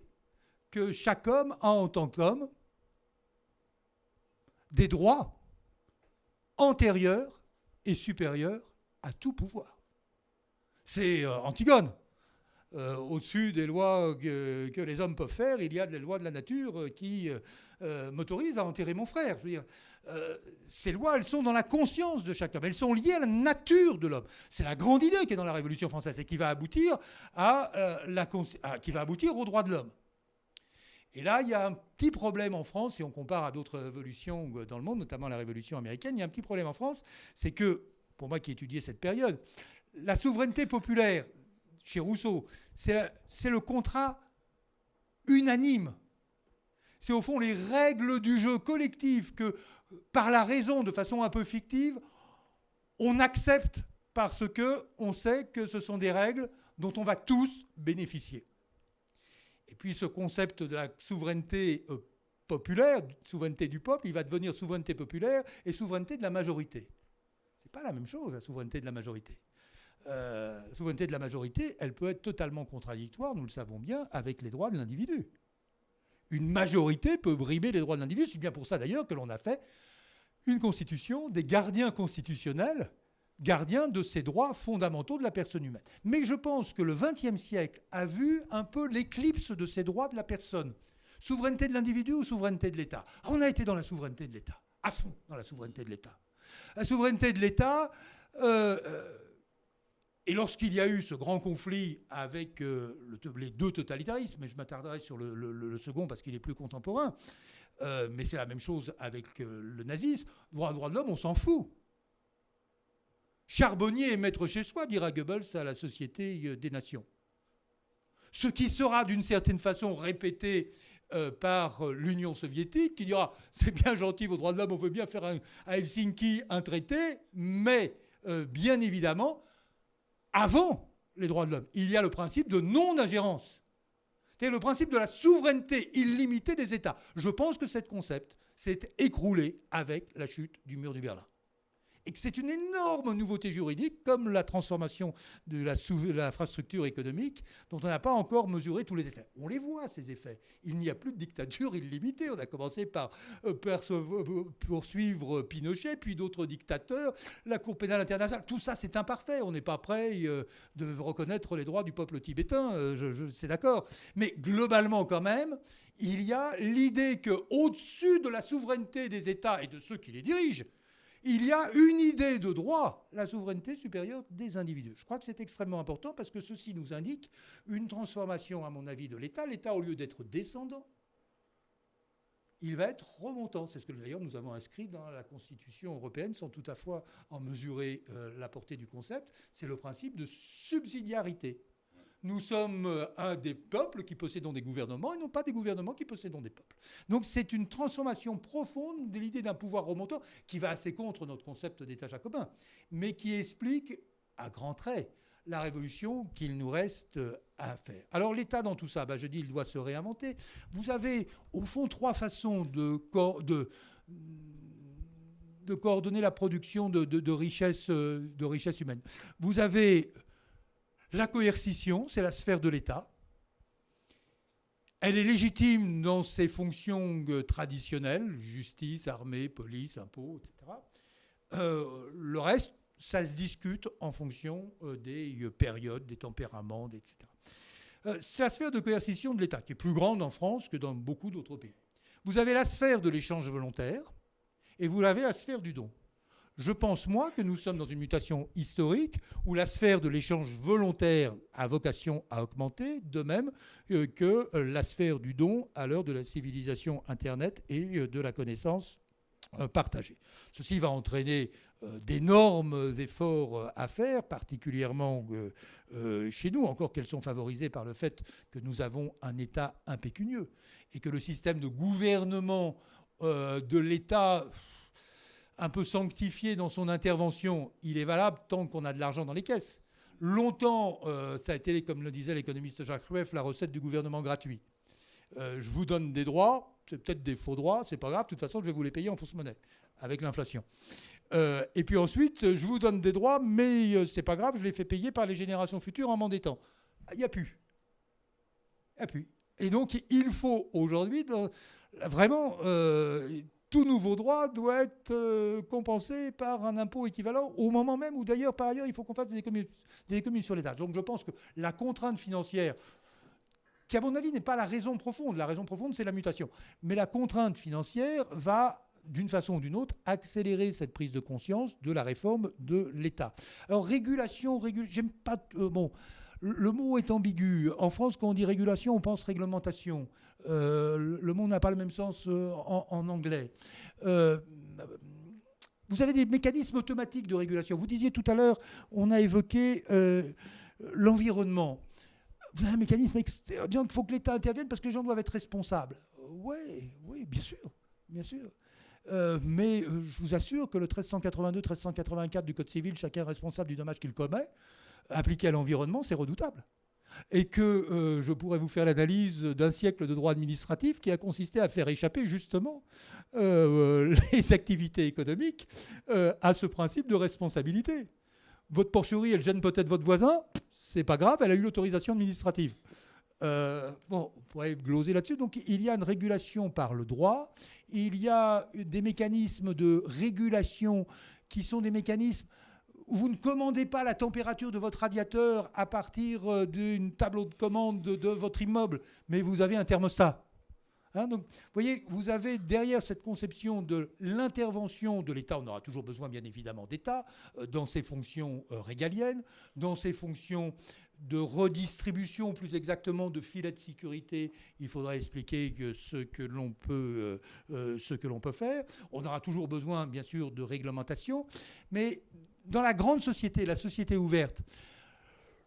que chaque homme a en tant qu'homme des droits antérieurs et supérieurs à tout pouvoir. C'est Antigone. Au-dessus des lois que les hommes peuvent faire, il y a des lois de la nature qui m'autorisent à enterrer mon frère. Je veux dire, ces lois, elles sont dans la conscience de chaque homme. Elles sont liées à la nature de l'homme. C'est la grande idée qui est dans la Révolution française et qui va aboutir, qui va aboutir aux droits de l'homme. Et là, il y a un petit problème en France, si on compare à d'autres révolutions dans le monde, notamment la Révolution américaine, il y a un petit problème en France, c'est que, pour moi qui ai étudié cette période, la souveraineté populaire, chez Rousseau, c'est le contrat unanime. C'est au fond les règles du jeu collectif que, par la raison, de façon un peu fictive, on accepte parce qu'on sait que ce sont des règles dont on va tous bénéficier. Et puis ce concept de la souveraineté populaire, souveraineté du peuple, il va devenir souveraineté populaire et souveraineté de la majorité. Ce n'est pas la même chose, la souveraineté de la majorité. La souveraineté de la majorité, elle peut être totalement contradictoire, nous le savons bien, avec les droits de l'individu. Une majorité peut brimer les droits de l'individu. C'est bien pour ça d'ailleurs que l'on a fait une constitution des gardiens constitutionnels, gardiens de ces droits fondamentaux de la personne humaine. Mais je pense que le XXe siècle a vu un peu l'éclipse de ces droits de la personne. Souveraineté de l'individu ou souveraineté de l'État? On a été dans la souveraineté de l'État, à fond dans la souveraineté de l'État. La souveraineté de l'État... Et lorsqu'il y a eu ce grand conflit avec les deux totalitarismes, et je m'attarderai sur le second parce qu'il est plus contemporain, mais c'est la même chose avec le nazisme, droit de l'homme, on s'en fout. Charbonnier est maître chez soi, dira Goebbels à la Société des Nations. Ce qui sera d'une certaine façon répété par l'Union soviétique, qui dira « c'est bien gentil vos droits de l'homme, on veut bien faire à Helsinki un traité, mais bien évidemment... » Avant les droits de l'homme, il y a le principe de non-ingérence. C'est-à-dire le principe de la souveraineté illimitée des États. Je pense que ce concept s'est écroulé avec la chute du mur de Berlin. Et que c'est une énorme nouveauté juridique, comme la transformation de l'infrastructure économique, dont on n'a pas encore mesuré tous les effets. On les voit, ces effets. Il n'y a plus de dictature illimitée. On a commencé par poursuivre Pinochet, puis d'autres dictateurs, la Cour pénale internationale. Tout ça, c'est imparfait. On n'est pas prêt de reconnaître les droits du peuple tibétain, c'est d'accord. Mais globalement, quand même, il y a l'idée qu'au-dessus de la souveraineté des États et de ceux qui les dirigent, il y a une idée de droit, la souveraineté supérieure des individus. Je crois que c'est extrêmement important parce que ceci nous indique une transformation, à mon avis, de l'État. L'État, au lieu d'être descendant, il va être remontant. C'est ce que d'ailleurs nous avons inscrit dans la Constitution européenne sans tout à fait en mesurer la portée du concept. C'est le principe de subsidiarité. Nous sommes un des peuples qui possédons des gouvernements et non pas des gouvernements qui possédons des peuples. Donc c'est une transformation profonde de l'idée d'un pouvoir remontant qui va assez contre notre concept d'État jacobin, mais qui explique à grands traits la révolution qu'il nous reste à faire. Alors l'État dans tout ça, je dis il doit se réinventer. Vous avez au fond trois façons de coordonner la production de richesses humaines. Vous avez la coercition, c'est la sphère de l'État. Elle est légitime dans ses fonctions traditionnelles, justice, armée, police, impôts, etc. Le reste, ça se discute en fonction des périodes, des tempéraments, etc. C'est la sphère de coercition de l'État, qui est plus grande en France que dans beaucoup d'autres pays. Vous avez la sphère de l'échange volontaire, et vous avez la sphère du don. Je pense, moi, que nous sommes dans une mutation historique où la sphère de l'échange volontaire a vocation à augmenter, de même que la sphère du don à l'heure de la civilisation Internet et de la connaissance partagée. Ceci va entraîner d'énormes efforts à faire, particulièrement chez nous, encore qu'elles sont favorisées par le fait que nous avons un État impécunieux et que le système de gouvernement de l'État un peu sanctifié dans son intervention, il est valable tant qu'on a de l'argent dans les caisses. Longtemps, ça a été, comme le disait l'économiste Jacques Rueff, la recette du gouvernement gratuit. Je vous donne des droits, c'est peut-être des faux droits, c'est pas grave, de toute façon, je vais vous les payer en fausse monnaie, avec l'inflation. Et puis ensuite, je vous donne des droits, mais c'est pas grave, je les fais payer par les générations futures en m'endettant. Il n'y a plus. Il n'y a plus. Et donc, il faut aujourd'hui, vraiment... tout nouveau droit doit être compensé par un impôt équivalent au moment même où d'ailleurs, par ailleurs, il faut qu'on fasse des économies sur l'État. Donc je pense que la contrainte financière, qui à mon avis n'est pas la raison profonde c'est la mutation, mais la contrainte financière va, d'une façon ou d'une autre, accélérer cette prise de conscience de la réforme de l'État. Alors régulation, j'aime pas... le mot est ambigu. En France, quand on dit régulation, on pense réglementation. Le mot n'a pas le même sens en anglais. Vous avez des mécanismes automatiques de régulation. Vous disiez tout à l'heure, on a évoqué l'environnement. Vous avez un mécanisme disant qu'il faut que l'État intervienne parce que les gens doivent être responsables. Oui, bien sûr. Mais je vous assure que le 1382, 1384 du Code civil, chacun est responsable du dommage qu'il commet, appliqué à l'environnement, c'est redoutable. Et que je pourrais vous faire l'analyse d'un siècle de droit administratif qui a consisté à faire échapper justement les activités économiques à ce principe de responsabilité. Votre porcherie, elle gêne peut-être votre voisin, c'est pas grave, elle a eu l'autorisation administrative. On pourrait gloser là-dessus. Donc il y a une régulation par le droit, il y a des mécanismes de régulation qui sont des mécanismes où vous ne commandez pas la température de votre radiateur à partir d'une tableau de commande de votre immeuble, mais vous avez un thermostat. Donc, vous voyez, vous avez derrière cette conception de l'intervention de l'État, on aura toujours besoin bien évidemment d'État, dans ses fonctions régaliennes, dans ses fonctions de redistribution, plus exactement de filet de sécurité, il faudra expliquer ce que l'on peut faire. On aura toujours besoin, bien sûr, de réglementation, mais dans la grande société, la société ouverte,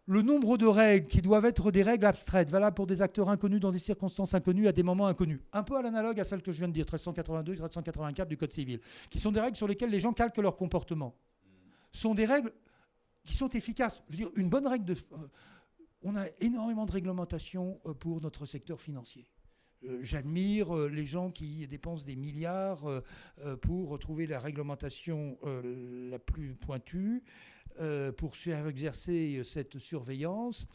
le nombre de règles qui doivent être des règles abstraites, valables pour des acteurs inconnus dans des circonstances inconnues à des moments inconnus, un peu à l'analogue à celle que je viens de dire, 1382 et 1384 du Code civil, qui sont des règles sur lesquelles les gens calquent leur comportement, sont des règles qui sont efficaces. Je veux dire, une bonne règle on a énormément de réglementation pour notre secteur financier. J'admire les gens qui dépensent des milliards pour trouver la réglementation la plus pointue, pour faire exercer cette surveillance,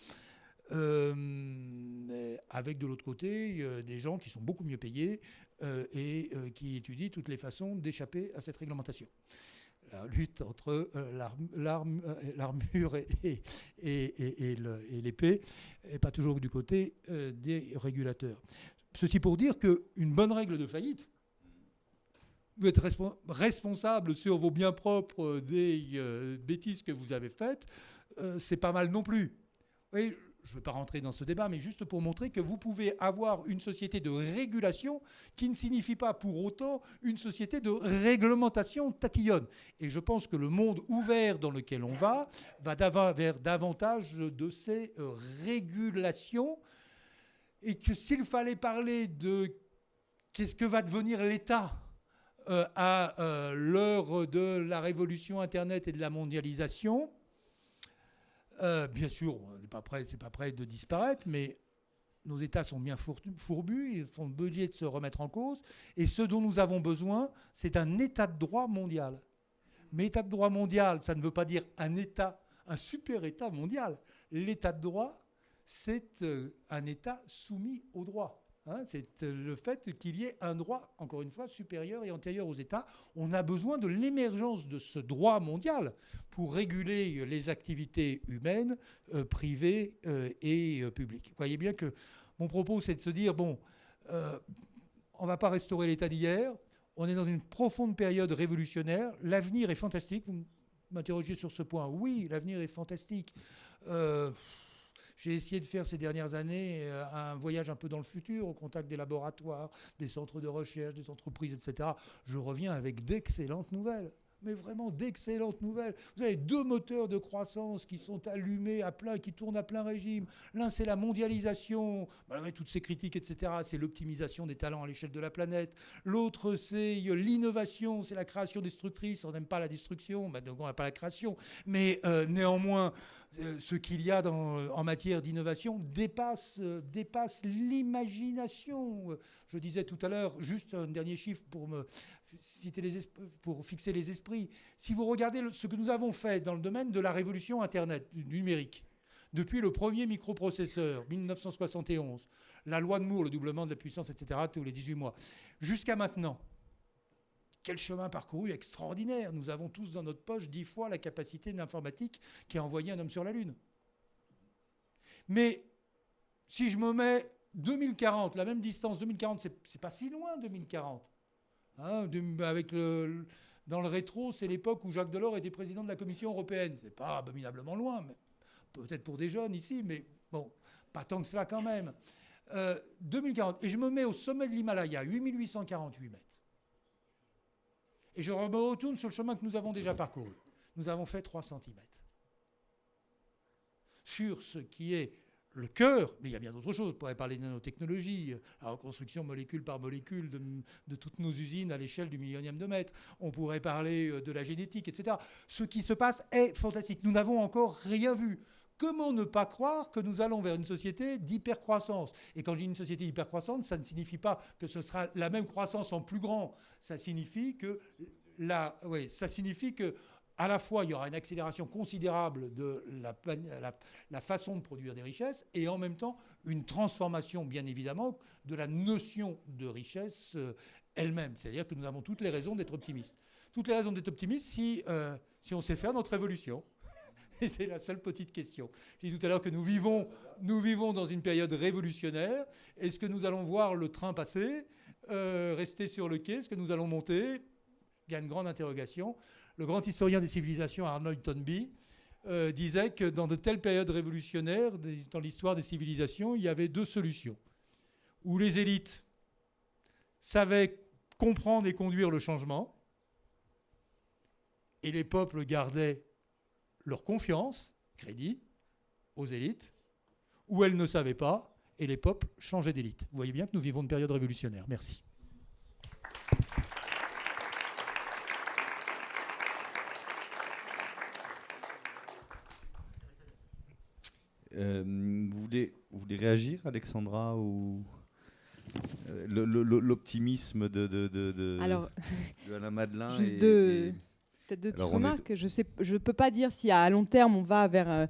avec de l'autre côté des gens qui sont beaucoup mieux payés et qui étudient toutes les façons d'échapper à cette réglementation. La lutte entre l'armure et l'épée n'est pas toujours du côté des régulateurs. Ceci pour dire qu'une bonne règle de faillite, vous êtes responsable sur vos biens propres des bêtises que vous avez faites, c'est pas mal non plus. Et je ne vais pas rentrer dans ce débat, mais juste pour montrer que vous pouvez avoir une société de régulation qui ne signifie pas pour autant une société de réglementation tatillonne. Et je pense que le monde ouvert dans lequel on va vers davantage de ces régulations, et que s'il fallait parler de qu'est-ce que va devenir l'État à l'heure de la révolution Internet et de la mondialisation, bien sûr, c'est pas prêt de disparaître, mais nos États sont bien fourbus, ils sont obligés de se remettre en cause. Et ce dont nous avons besoin, c'est un État de droit mondial. Mais État de droit mondial, ça ne veut pas dire un État, un super État mondial. L'État de droit, c'est un État soumis au droit. C'est le fait qu'il y ait un droit, encore une fois, supérieur et antérieur aux États. On a besoin de l'émergence de ce droit mondial pour réguler les activités humaines, privées et publiques. Vous voyez bien que mon propos, c'est de se dire, bon, on ne va pas restaurer l'État d'hier, on est dans une profonde période révolutionnaire, l'avenir est fantastique. Vous m'interrogez sur ce point. Oui, l'avenir est fantastique. J'ai essayé de faire ces dernières années un voyage un peu dans le futur, au contact des laboratoires, des centres de recherche, des entreprises, etc. Je reviens avec d'excellentes nouvelles. Mais vraiment d'excellentes nouvelles. Vous avez 2 moteurs de croissance qui sont allumés à plein, qui tournent à plein régime. L'un, c'est la mondialisation, malgré toutes ces critiques, etc. C'est l'optimisation des talents à l'échelle de la planète. L'autre, c'est l'innovation, c'est la création destructrice. On n'aime pas la destruction, donc on n'a pas la création. Mais néanmoins, ce qu'il y a en matière d'innovation dépasse l'imagination. Je disais tout à l'heure, juste un dernier chiffre pour fixer les esprits. Si vous regardez ce que nous avons fait dans le domaine de la révolution Internet, du numérique, depuis le premier microprocesseur, 1971, la loi de Moore, le doublement de la puissance, etc., tous les 18 mois, jusqu'à maintenant, quel chemin parcouru extraordinaire. Nous avons tous dans notre poche 10 fois la capacité d'informatique qui a envoyé un homme sur la Lune. Mais si je me mets 2040, la même distance, 2040, c'est pas si loin 2040. Dans le rétro, c'est l'époque où Jacques Delors était président de la Commission européenne. C'est pas abominablement loin, mais peut-être pour des jeunes ici, mais bon, pas tant que cela quand même. 2040, et je me mets au sommet de l'Himalaya, 8848 mètres. Et je me retourne sur le chemin que nous avons déjà parcouru. Nous avons fait 3 cm. Sur ce qui est le cœur, mais il y a bien d'autres choses. On pourrait parler de nanotechnologie, la reconstruction molécule par molécule de toutes nos usines à l'échelle du millionième de mètre. On pourrait parler de la génétique, etc. Ce qui se passe est fantastique. Nous n'avons encore rien vu. Comment ne pas croire que nous allons vers une société d'hypercroissance? Et quand je dis une société d'hypercroissance, ça ne signifie pas que ce sera la même croissance en plus grand. Ça signifie que à la fois, il y aura une accélération considérable de la façon de produire des richesses et en même temps, une transformation, bien évidemment, de la notion de richesse elle-même. C'est-à-dire que nous avons toutes les raisons d'être optimistes. Toutes les raisons d'être optimistes si on sait faire notre révolution. Et c'est la seule petite question. J'ai dit tout à l'heure que nous vivons dans une période révolutionnaire. Est-ce que nous allons voir le train passer, rester sur le quai? Est-ce que nous allons monter? Il y a une grande interrogation. Le grand historien des civilisations, Arnold Toynbee, disait que dans de telles périodes révolutionnaires, dans l'histoire des civilisations, il y avait 2 solutions. Où les élites savaient comprendre et conduire le changement, et les peuples gardaient leur confiance, crédit, aux élites, où elles ne savaient pas, et les peuples changeaient d'élite. Vous voyez bien que nous vivons une période révolutionnaire. Merci. Vous voulez réagir, Alexandra, ou l'optimisme de Alain Madelin? Juste peut-être 2 petites remarques. Je ne peux pas dire si à long terme on va vers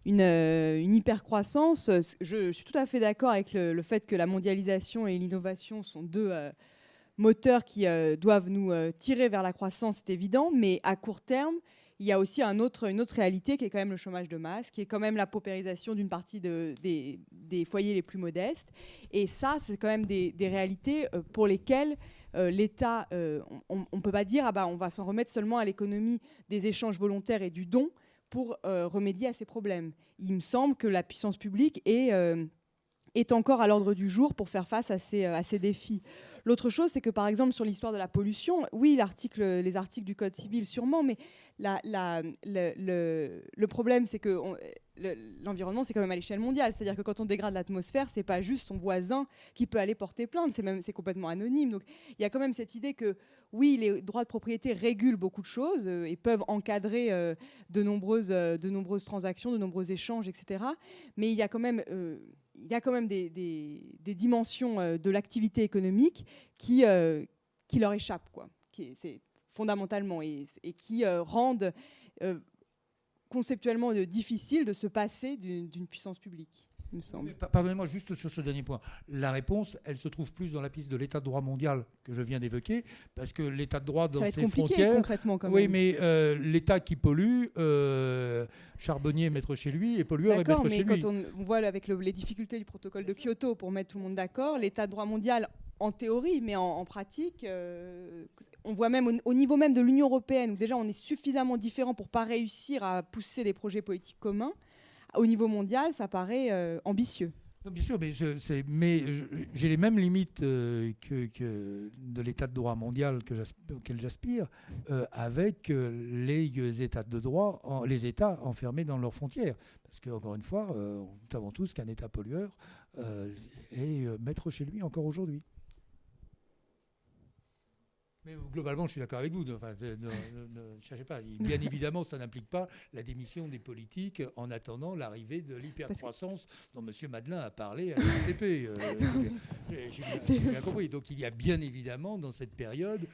une hypercroissance. Je suis tout à fait d'accord avec le fait que la mondialisation et l'innovation sont 2 moteurs qui doivent nous tirer vers la croissance, c'est évident, mais à court terme, il y a aussi une autre réalité qui est quand même le chômage de masse, qui est quand même la paupérisation d'une partie des foyers les plus modestes. Et ça, c'est quand même des réalités pour lesquelles l'État, on ne peut pas dire on va s'en remettre seulement à l'économie des échanges volontaires et du don pour remédier à ces problèmes. Il me semble que la puissance publique est encore à l'ordre du jour pour faire face à ces défis. L'autre chose, c'est que par exemple sur l'histoire de la pollution, oui, les articles du Code civil sûrement, mais le problème, c'est que l'environnement, c'est quand même à l'échelle mondiale. C'est-à-dire que quand on dégrade l'atmosphère, c'est pas juste son voisin qui peut aller porter plainte, c'est complètement anonyme. Donc il y a quand même cette idée que oui, les droits de propriété régulent beaucoup de choses et peuvent encadrer de nombreuses transactions, de nombreux échanges, etc. Mais il y a quand même des dimensions de l'activité économique qui leur échappent, quoi. C'est fondamentalement, et qui rendent conceptuellement difficile de se passer d'une puissance publique, il me semble. Pardonnez-moi juste sur ce dernier point. La réponse, elle se trouve plus dans la piste de l'état de droit mondial que je viens d'évoquer, parce que l'état de droit dans ses frontières... Ça va être compliqué concrètement quand même. Oui, mais l'état qui pollue, charbonnier est maître chez lui et pollueur est maître chez lui. D'accord, mais quand on voit avec les difficultés du protocole de Kyoto pour mettre tout le monde d'accord, l'état de droit mondial en théorie, mais en pratique, on voit même au niveau même de l'Union européenne, où déjà on est suffisamment différents pour ne pas réussir à pousser des projets politiques communs, au niveau mondial, ça paraît ambitieux. Non, bien sûr, mais j'ai les mêmes limites que de l'état de droit mondial auquel j'aspire, avec les états de droit, les États enfermés dans leurs frontières. Parce qu'encore une fois, nous savons tous qu'un État pollueur est maître chez lui encore aujourd'hui. Mais globalement, je suis d'accord avec vous. Ne cherchez pas. Bien évidemment, ça n'implique pas la démission des politiques en attendant l'arrivée de l'hypercroissance dont M. Madelin a parlé à l'ACP. J'ai bien compris. Donc il y a bien évidemment dans cette période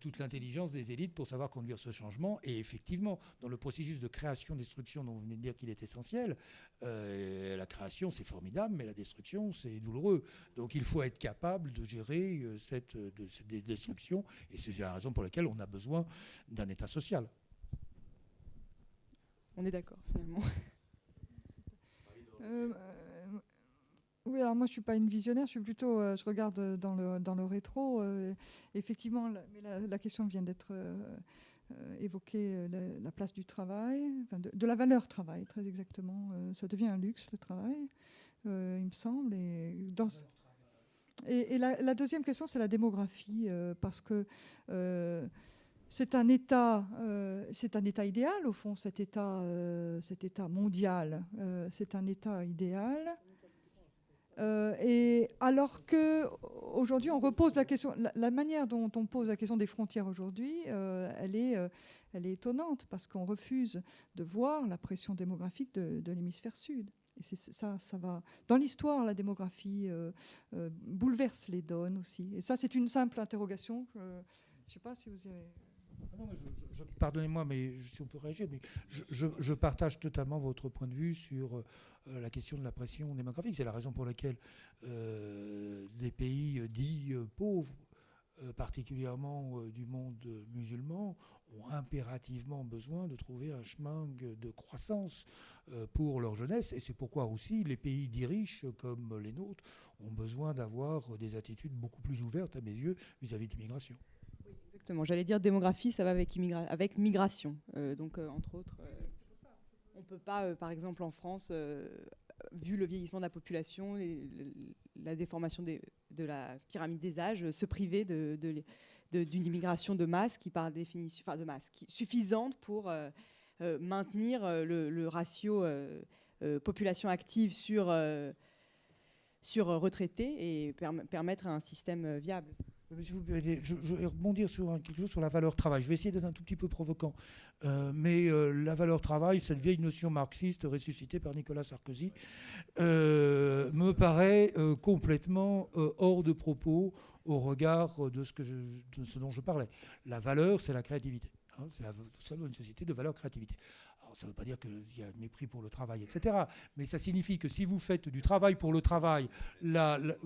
toute l'intelligence des élites pour savoir conduire ce changement. Et effectivement, dans le processus de création-destruction dont vous venez de dire qu'il est essentiel, la création, c'est formidable, mais la destruction, c'est douloureux. Donc il faut être capable de gérer cette destruction. Et c'est la raison pour laquelle on a besoin d'un État social. On est d'accord, finalement. Oui, alors moi je ne suis pas une visionnaire, je suis plutôt, je regarde dans le rétro. Effectivement, la question vient d'être évoquée, la place du travail, enfin de la valeur travail, très exactement. Ça devient un luxe, le travail, il me semble. Et la deuxième question, c'est la démographie, parce que c'est un État idéal, au fond, cet État mondial, c'est un État idéal. Et alors qu'aujourd'hui, on repose la question, la manière dont on pose la question des frontières aujourd'hui, elle est étonnante, parce qu'on refuse de voir la pression démographique de l'hémisphère sud. Et ça va. Dans l'histoire, la démographie bouleverse les donnes aussi. Et ça, c'est une simple interrogation. Je ne sais pas si vous y avez... Non, pardonnez-moi, mais si on peut réagir, mais je partage totalement votre point de vue sur la question de la pression démographique. C'est la raison pour laquelle des pays dits pauvres, particulièrement du monde musulman, ont impérativement besoin de trouver un chemin de croissance pour leur jeunesse. Et c'est pourquoi aussi les pays dits riches, comme les nôtres, ont besoin d'avoir des attitudes beaucoup plus ouvertes, à mes yeux, vis-à-vis de l'immigration. Oui, exactement. J'allais dire démographie, ça va avec migration. Donc, entre autres, on ne peut pas, par exemple, en France, vu le vieillissement de la population et la déformation de la pyramide des âges, se priver d'une immigration de masse qui, par définition, enfin de masse, suffisante pour maintenir le ratio population active sur retraités et permettre un système viable. Je vais rebondir sur quelque chose sur la valeur travail. Je vais essayer d'être un tout petit peu provoquant. Mais la valeur travail, cette vieille notion marxiste ressuscitée par Nicolas Sarkozy, me paraît complètement hors de propos au regard de ce dont je parlais. La valeur, c'est la créativité. Nous sommes une société de valeur créativité. Alors, ça ne veut pas dire qu'il y a mépris pour le travail, etc. Mais ça signifie que si vous faites du travail pour le travail, l'alpha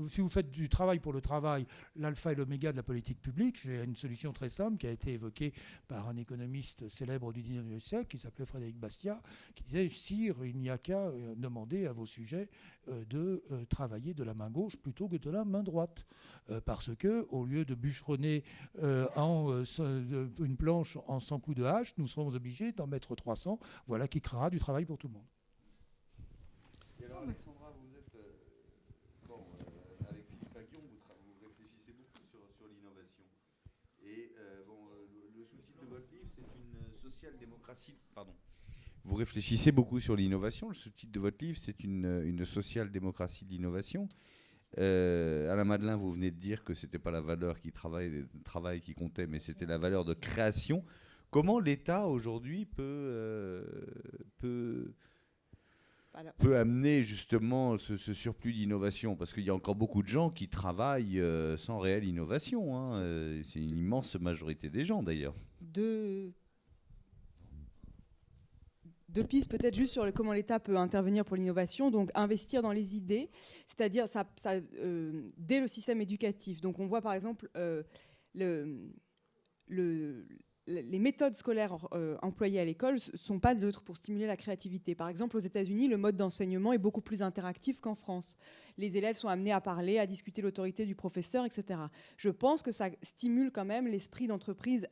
et l'oméga de la politique publique, j'ai une solution très simple qui a été évoquée par un économiste célèbre du XIXe siècle qui s'appelait Frédéric Bastiat, qui disait « Sire, il n'y a qu'à demander à vos sujets de travailler de la main gauche plutôt que de la main droite. Parce que, au lieu de bûcheronner une planche en 100 coups de hache, nous sommes obligés d'en mettre 300. Voilà qui créera du travail pour tout le monde. Et alors, Alexandra, vous êtes, avec Philippe Aghion, vous réfléchissez beaucoup sur l'innovation. Et le sous-titre de votre livre, c'est une social-démocratie. Pardon. Vous réfléchissez beaucoup sur l'innovation. Le sous-titre de votre livre, c'est une social-démocratie de l'innovation. Alain Madelin, vous venez de dire que ce n'était pas la valeur travail qui comptait, mais c'était la valeur de création. Comment l'État, aujourd'hui, peut amener justement ce surplus d'innovation? Parce qu'il y a encore beaucoup de gens qui travaillent sans réelle innovation. Hein. C'est une immense majorité des gens, d'ailleurs. Deux pistes peut-être juste sur comment l'État peut intervenir pour l'innovation. Donc investir dans les idées, c'est-à-dire dès le système éducatif. Donc on voit par exemple les méthodes scolaires employées à l'école ne sont pas neutres pour stimuler la créativité. Par exemple, aux États-Unis, le mode d'enseignement est beaucoup plus interactif qu'en France. Les élèves sont amenés à parler, à discuter l'autorité du professeur, etc. Je pense que ça stimule quand même l'esprit d'entreprise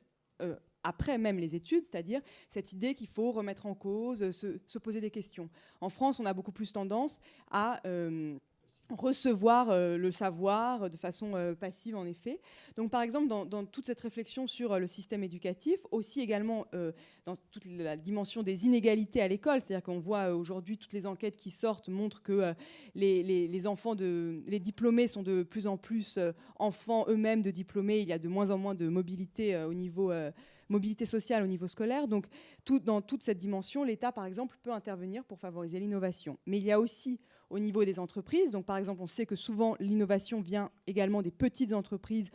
après même les études, c'est-à-dire cette idée qu'il faut remettre en cause, se poser des questions. En France, on a beaucoup plus tendance à recevoir le savoir de façon passive, en effet. Donc, par exemple, dans toute cette réflexion sur le système éducatif, aussi également dans toute la dimension des inégalités à l'école, c'est-à-dire qu'on voit aujourd'hui toutes les enquêtes qui sortent montrent que les diplômés sont de plus en plus enfants eux-mêmes de diplômés. Il y a de moins en moins de mobilité au niveau mobilité sociale au niveau scolaire. Donc, dans toute cette dimension, l'État, par exemple, peut intervenir pour favoriser l'innovation. Mais il y a aussi au niveau des entreprises. Donc, par exemple, on sait que souvent, l'innovation vient également des petites entreprises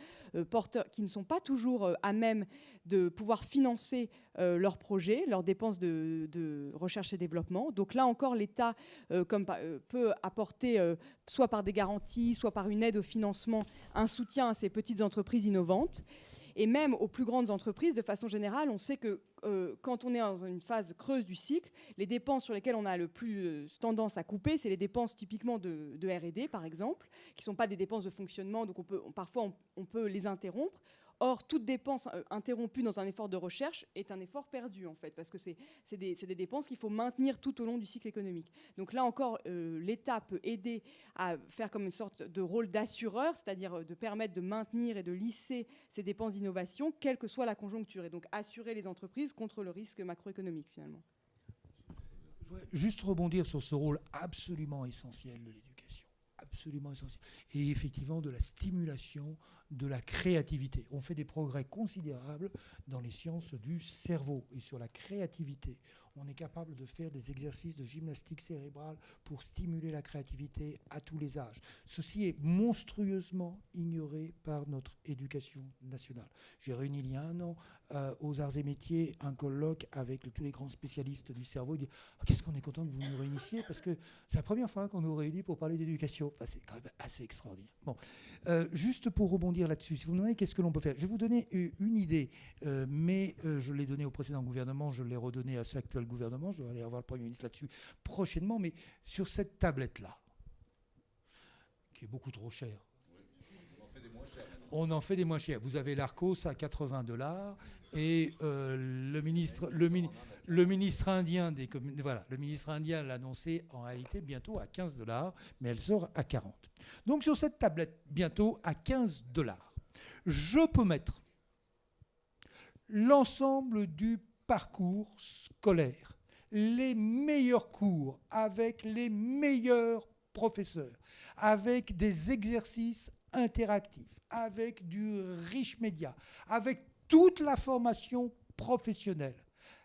porteurs qui ne sont pas toujours à même de pouvoir financer leurs projets, leurs dépenses de recherche et développement. Donc là encore, l'État peut apporter, soit par des garanties, soit par une aide au financement, un soutien à ces petites entreprises innovantes. Et même aux plus grandes entreprises, de façon générale, on sait que quand on est dans une phase creuse du cycle, les dépenses sur lesquelles on a le plus tendance à couper, c'est les dépenses typiquement de R&D, par exemple, qui ne sont pas des dépenses de fonctionnement, donc parfois on peut les interrompre. Or, toute dépense interrompue dans un effort de recherche est un effort perdu, en fait, parce que c'est des dépenses qu'il faut maintenir tout au long du cycle économique. Donc là encore, l'État peut aider à faire comme une sorte de rôle d'assureur, c'est-à-dire de permettre de maintenir et de lisser ces dépenses d'innovation, quelle que soit la conjoncture, et donc assurer les entreprises contre le risque macroéconomique, finalement. Je voudrais juste rebondir sur ce rôle absolument essentiel de l'éducation. Absolument essentiel. Et effectivement de la stimulation de la créativité. On fait des progrès considérables dans les sciences du cerveau et sur la créativité. On est capable de faire des exercices de gymnastique cérébrale pour stimuler la créativité à tous les âges. Ceci est monstrueusement ignoré par notre éducation nationale. J'ai réuni il y a un an aux Arts et Métiers un colloque avec tous les grands spécialistes du cerveau. Ils disent qu'est-ce qu'on est content que vous nous réunissiez parce que c'est la première fois qu'on nous réunit pour parler d'éducation. Enfin, c'est quand même assez extraordinaire. Bon, juste pour rebondir là-dessus, si vous me demandez qu'est-ce que l'on peut faire, je vais vous donner une idée, mais je l'ai donnée au précédent gouvernement, je l'ai redonnée à cet actuel gouvernement, je vais aller revoir le Premier ministre là-dessus prochainement, mais sur cette tablette-là, qui est beaucoup trop chère. On en fait des moins chers. Vous avez l'Arcos à $80 et le ministre indien le ministre indien l'a annoncé en réalité bientôt à $15, mais elle sort à 40. Donc sur cette tablette bientôt à $15, je peux mettre l'ensemble du parcours scolaire, les meilleurs cours avec les meilleurs professeurs, avec des exercices interactifs, avec du riche média, avec toute la formation professionnelle,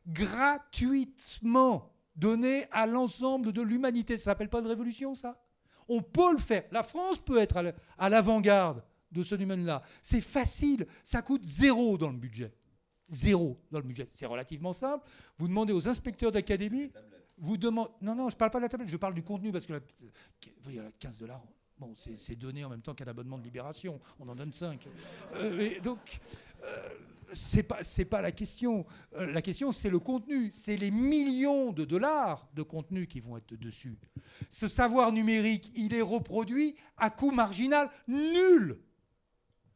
gratuitement donnée à l'ensemble de l'humanité. Ça ne s'appelle pas une révolution, ça? On peut le faire. La France peut être à l'avant-garde de ce domaine-là. C'est facile, ça coûte zéro dans le budget. Zéro dans le budget. C'est relativement simple. Vous demandez aux inspecteurs d'académie, vous demandez... Non, je ne parle pas de la tablette, je parle du contenu, parce que il y a $15. Bon, c'est donné en même temps qu'un abonnement de Libération. On en donne 5. c'est pas la question. La question, c'est le contenu. C'est les millions de dollars de contenu qui vont être dessus. Ce savoir numérique, il est reproduit à coût marginal nul.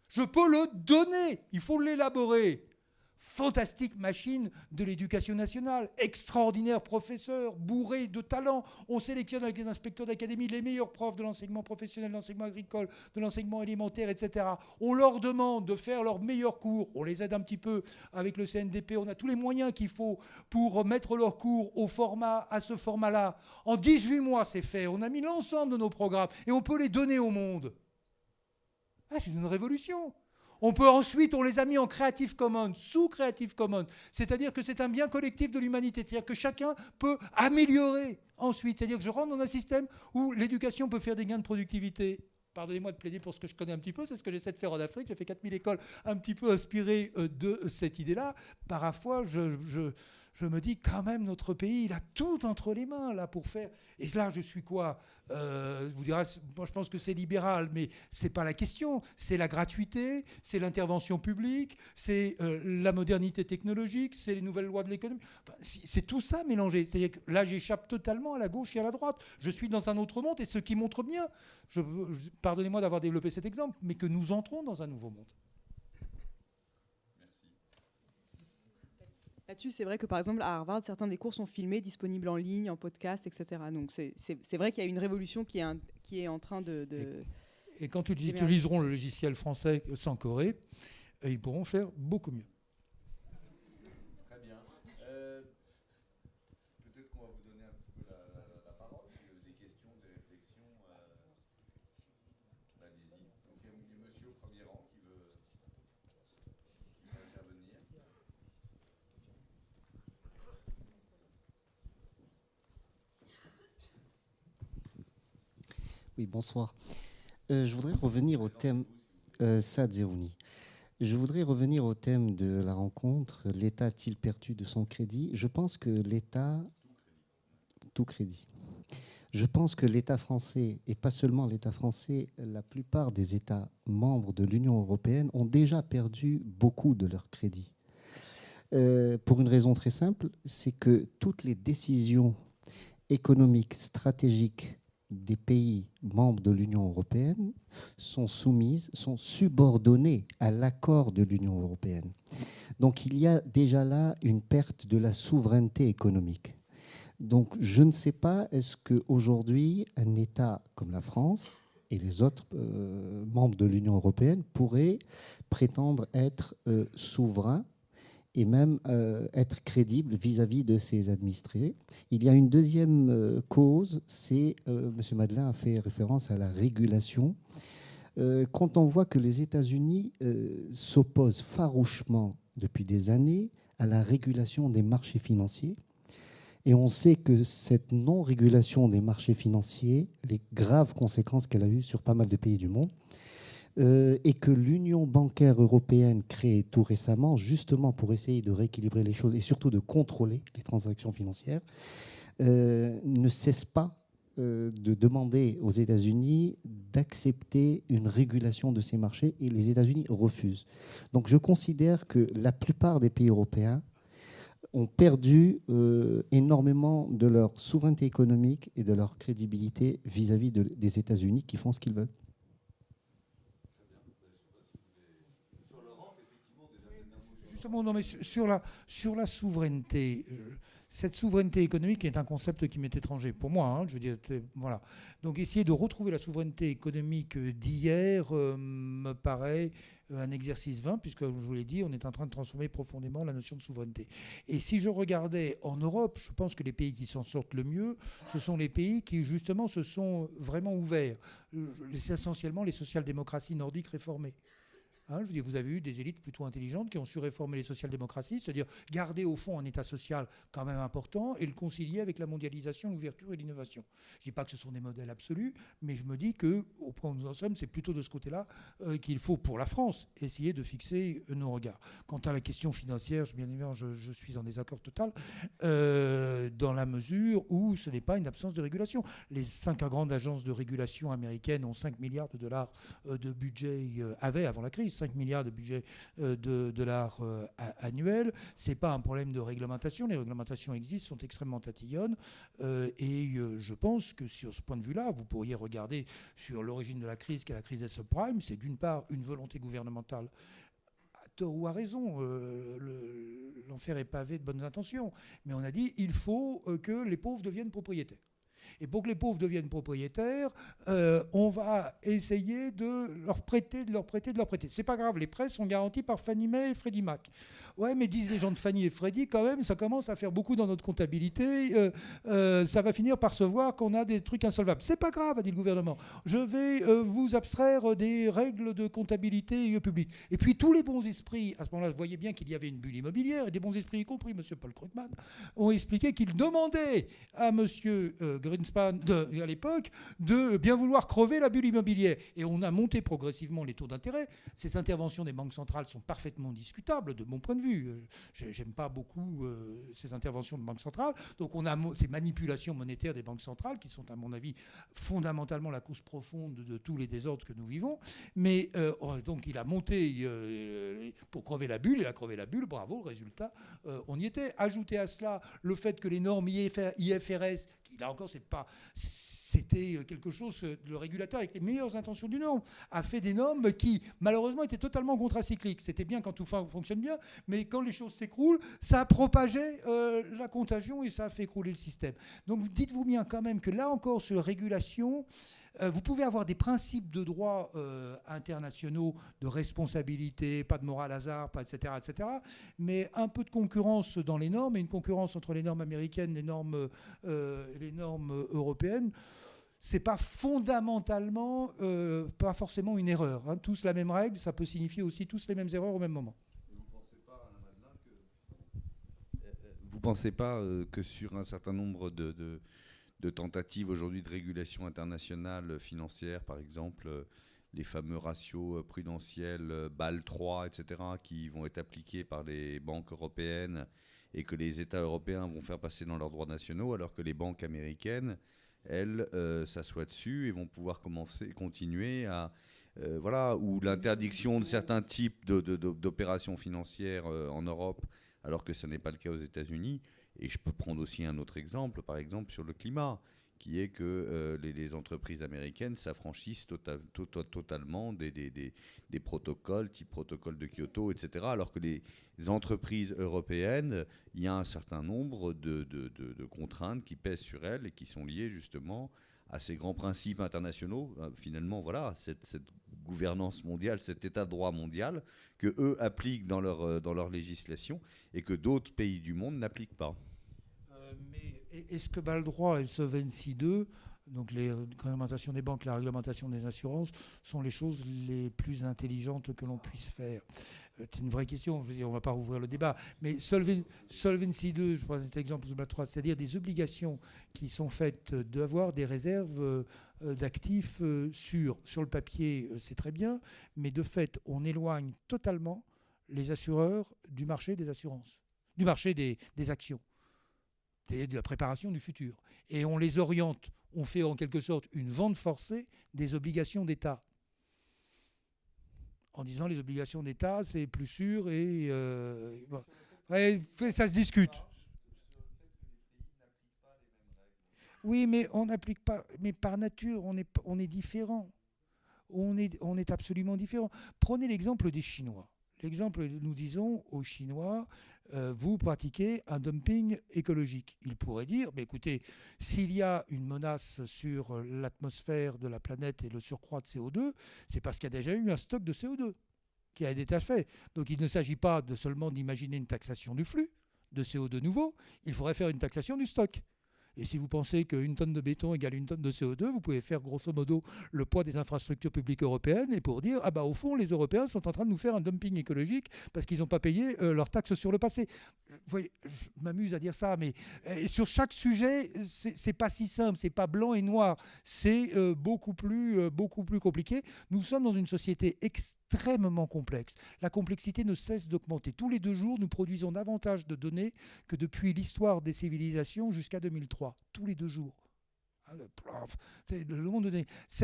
Je peux le donner. Il faut l'élaborer. Fantastique machine de l'éducation nationale, extraordinaire professeur, bourré de talent. On sélectionne avec les inspecteurs d'académie les meilleurs profs de l'enseignement professionnel, de l'enseignement agricole, de l'enseignement élémentaire, etc. On leur demande de faire leurs meilleurs cours. On les aide un petit peu avec le CNDP. On a tous les moyens qu'il faut pour mettre leurs cours à ce format-là. En 18 mois, c'est fait. On a mis l'ensemble de nos programmes et on peut les donner au monde. Ah, c'est une révolution. On peut ensuite, on les a mis en Creative Commons, sous Creative Commons. C'est-à-dire que c'est un bien collectif de l'humanité. C'est-à-dire que chacun peut améliorer ensuite. C'est-à-dire que je rentre dans un système où l'éducation peut faire des gains de productivité. Pardonnez-moi de plaider pour ce que je connais un petit peu, c'est ce que j'essaie de faire en Afrique. J'ai fait 4000 écoles un petit peu inspirées de cette idée-là. Parfois, je me dis quand même, notre pays, il a tout entre les mains là pour faire. Et là, je suis quoi vous direz, moi je pense que c'est libéral, mais c'est pas la question. C'est la gratuité, c'est l'intervention publique, c'est la modernité technologique, c'est les nouvelles lois de l'économie. Enfin, c'est tout ça mélangé. C'est-à-dire que là, j'échappe totalement à la gauche et à la droite. Je suis dans un autre monde, et ce qui montre bien, pardonnez-moi d'avoir développé cet exemple, mais que nous entrons dans un nouveau monde. Là-dessus, c'est vrai que par exemple à Harvard, certains des cours sont filmés, disponibles en ligne, en podcast, etc. Donc c'est vrai qu'il y a une révolution qui est en train de... Et quand ils utiliseront le logiciel français sans Corée, ils pourront faire beaucoup mieux. Très bien. Peut-être qu'on va vous donner un petit peu la parole. Des questions, des réflexions. Allez-y. Donc il y a monsieur au premier rang qui veut intervenir. Oui, bonsoir. Je voudrais revenir au thème Saad Zerouni. Je voudrais revenir au thème de la rencontre. L'État a-t-il perdu de son crédit? Je pense que l'État... Tout crédit. Je pense que l'État français, et pas seulement l'État français, la plupart des États membres de l'Union européenne ont déjà perdu beaucoup de leur crédit. Pour une raison très simple, c'est que toutes les décisions économiques, stratégiques des pays membres de l'Union européenne sont subordonnées à l'accord de l'Union européenne. Donc il y a déjà là une perte de la souveraineté économique. Donc je ne sais pas, est-ce qu'aujourd'hui un État comme la France et les autres membres de l'Union européenne pourraient prétendre être souverains et même être crédible vis-à-vis de ses administrés. Il y a une deuxième cause, c'est, M. Madeleine a fait référence à la régulation. Quand on voit que les États-Unis s'opposent farouchement depuis des années à la régulation des marchés financiers, et on sait que cette non-régulation des marchés financiers, les graves conséquences qu'elle a eues sur pas mal de pays du monde, et que l'Union bancaire européenne créée tout récemment, justement pour essayer de rééquilibrer les choses et surtout de contrôler les transactions financières, ne cesse pas de demander aux États-Unis d'accepter une régulation de ces marchés, et les États-Unis refusent. Donc je considère que la plupart des pays européens ont perdu énormément de leur souveraineté économique et de leur crédibilité vis-à-vis des États-Unis qui font ce qu'ils veulent. Justement, non, mais sur la souveraineté, cette souveraineté économique est un concept qui m'est étranger pour moi. Hein, je veux dire, voilà. Donc essayer de retrouver la souveraineté économique d'hier me paraît un exercice vain, puisque, comme je vous l'ai dit, on est en train de transformer profondément la notion de souveraineté. Et si je regardais en Europe, je pense que les pays qui s'en sortent le mieux, ce sont les pays qui, justement, se sont vraiment ouverts. Essentiellement les social-démocraties nordiques réformées. Hein, je veux dire, vous avez eu des élites plutôt intelligentes qui ont su réformer les social-démocraties, c'est-à-dire garder au fond un État social quand même important et le concilier avec la mondialisation, l'ouverture et l'innovation. Je ne dis pas que ce sont des modèles absolus, mais je me dis qu'au point où nous en sommes, c'est plutôt de ce côté-là qu'il faut, pour la France, essayer de fixer nos regards. Quant à la question financière, bien évidemment, je suis en désaccord total, dans la mesure où ce n'est pas une absence de régulation. Les 5 grandes agences de régulation américaines ont 5 milliards de dollars de budget, avaient avant la crise. 5 milliards de budget de dollars annuel. Ce n'est pas un problème de réglementation. Les réglementations existent, sont extrêmement tatillonnes. Et je pense que sur ce point de vue-là, vous pourriez regarder sur l'origine de la crise, qui est la crise des subprimes. C'est d'une part une volonté gouvernementale, à tort ou à raison, l'enfer est pavé de bonnes intentions. Mais on a dit il faut que les pauvres deviennent propriétaires. Et pour que les pauvres deviennent propriétaires, on va essayer de leur prêter. C'est pas grave, les prêts sont garantis par Fannie Mae et Freddie Mac. Ouais, mais disent les gens de Fannie et Freddie, quand même, ça commence à faire beaucoup dans notre comptabilité. Ça va finir par se voir qu'on a des trucs insolvables. C'est pas grave, a dit le gouvernement. Je vais vous abstraire des règles de comptabilité publique. Et puis tous les bons esprits, à ce moment-là, vous voyez bien qu'il y avait une bulle immobilière, et des bons esprits, y compris M. Paul Krugman, ont expliqué qu'ils demandaient à M. Greenspan, à l'époque, de bien vouloir crever la bulle immobilière. Et on a monté progressivement les taux d'intérêt. Ces interventions des banques centrales sont parfaitement discutables, de mon point de vue. J'aime pas beaucoup ces interventions de banques centrales. Donc on a ces manipulations monétaires des banques centrales qui sont, à mon avis, fondamentalement la cause profonde de tous les désordres que nous vivons. Mais donc il a monté pour crever la bulle. Il a crevé la bulle. Bravo, le résultat, on y était. Ajouté à cela le fait que les normes IFRS, qui là encore c'était quelque chose, le régulateur avec les meilleures intentions du norme a fait des normes qui malheureusement étaient totalement contracycliques. C'était bien quand tout fonctionne bien, mais quand les choses s'écroulent, ça a propagé la contagion et ça a fait écrouler le système. Donc dites-vous bien quand même que là encore sur la régulation, vous pouvez avoir des principes de droit internationaux, de responsabilité, pas de morale hasard, pas etc., etc., mais un peu de concurrence dans les normes, et une concurrence entre les normes américaines et les normes européennes, c'est pas fondamentalement, pas forcément une erreur. Hein. Tous la même règle, ça peut signifier aussi tous les mêmes erreurs au même moment. Vous ne pensez pas que sur un certain nombre de tentatives aujourd'hui de régulation internationale financière, par exemple, les fameux ratios prudentiels Bâle 3, etc., qui vont être appliqués par les banques européennes et que les États européens vont faire passer dans leurs droits nationaux, alors que les banques américaines, elles, s'assoient dessus et vont pouvoir continuer à... ou l'interdiction de certains types d'opérations financières en Europe, alors que ce n'est pas le cas aux États-Unis. Et je peux prendre aussi un autre exemple, par exemple sur le climat, qui est que les entreprises américaines s'affranchissent totalement des protocoles, type protocole de Kyoto, etc., alors que les entreprises européennes, il y a un certain nombre de contraintes qui pèsent sur elles et qui sont liées justement à ces grands principes internationaux. Finalement, voilà, cette gouvernance mondiale, cet état de droit mondial que eux appliquent dans leur législation et que d'autres pays du monde n'appliquent pas. Mais est-ce que Bâle 3 et Solvency 2, donc les réglementations des banques, la réglementation des assurances, sont les choses les plus intelligentes que l'on puisse faire? C'est une vraie question, on ne va pas rouvrir le débat. Mais Solvency 2, je prends cet exemple de Bâle 3, c'est-à-dire des obligations qui sont faites d'avoir des réserves d'actifs sûrs. Sur le papier, c'est très bien, mais de fait, on éloigne totalement les assureurs du marché des assurances, du marché des actions, de la préparation du futur. Et on les oriente, on fait en quelque sorte une vente forcée des obligations d'État. En disant les obligations d'État, c'est plus sûr et ça se discute. Oui, mais on n'applique pas. Mais par nature, on est différent. On est absolument différent. Prenez l'exemple des Chinois. L'exemple, nous disons aux Chinois, vous pratiquez un dumping écologique. Ils pourraient dire, mais écoutez, s'il y a une menace sur l'atmosphère de la planète et le surcroît de CO2, c'est parce qu'il y a déjà eu un stock de CO2 qui a été fait. Donc il ne s'agit pas seulement d'imaginer une taxation du flux de CO2 nouveau, il faudrait faire une taxation du stock. Et si vous pensez qu'une tonne de béton égale une tonne de CO2, vous pouvez faire grosso modo le poids des infrastructures publiques européennes et pour dire, au fond, les Européens sont en train de nous faire un dumping écologique parce qu'ils n'ont pas payé leurs taxes sur le passé. Vous voyez, je m'amuse à dire ça, mais sur chaque sujet, c'est pas si simple, c'est pas blanc et noir, c'est beaucoup plus compliqué. Nous sommes dans une société extrêmement complexe. La complexité ne cesse d'augmenter. Tous les 2 jours, nous produisons davantage de données que depuis l'histoire des civilisations jusqu'à 2003. Tous les 2 jours. Le monde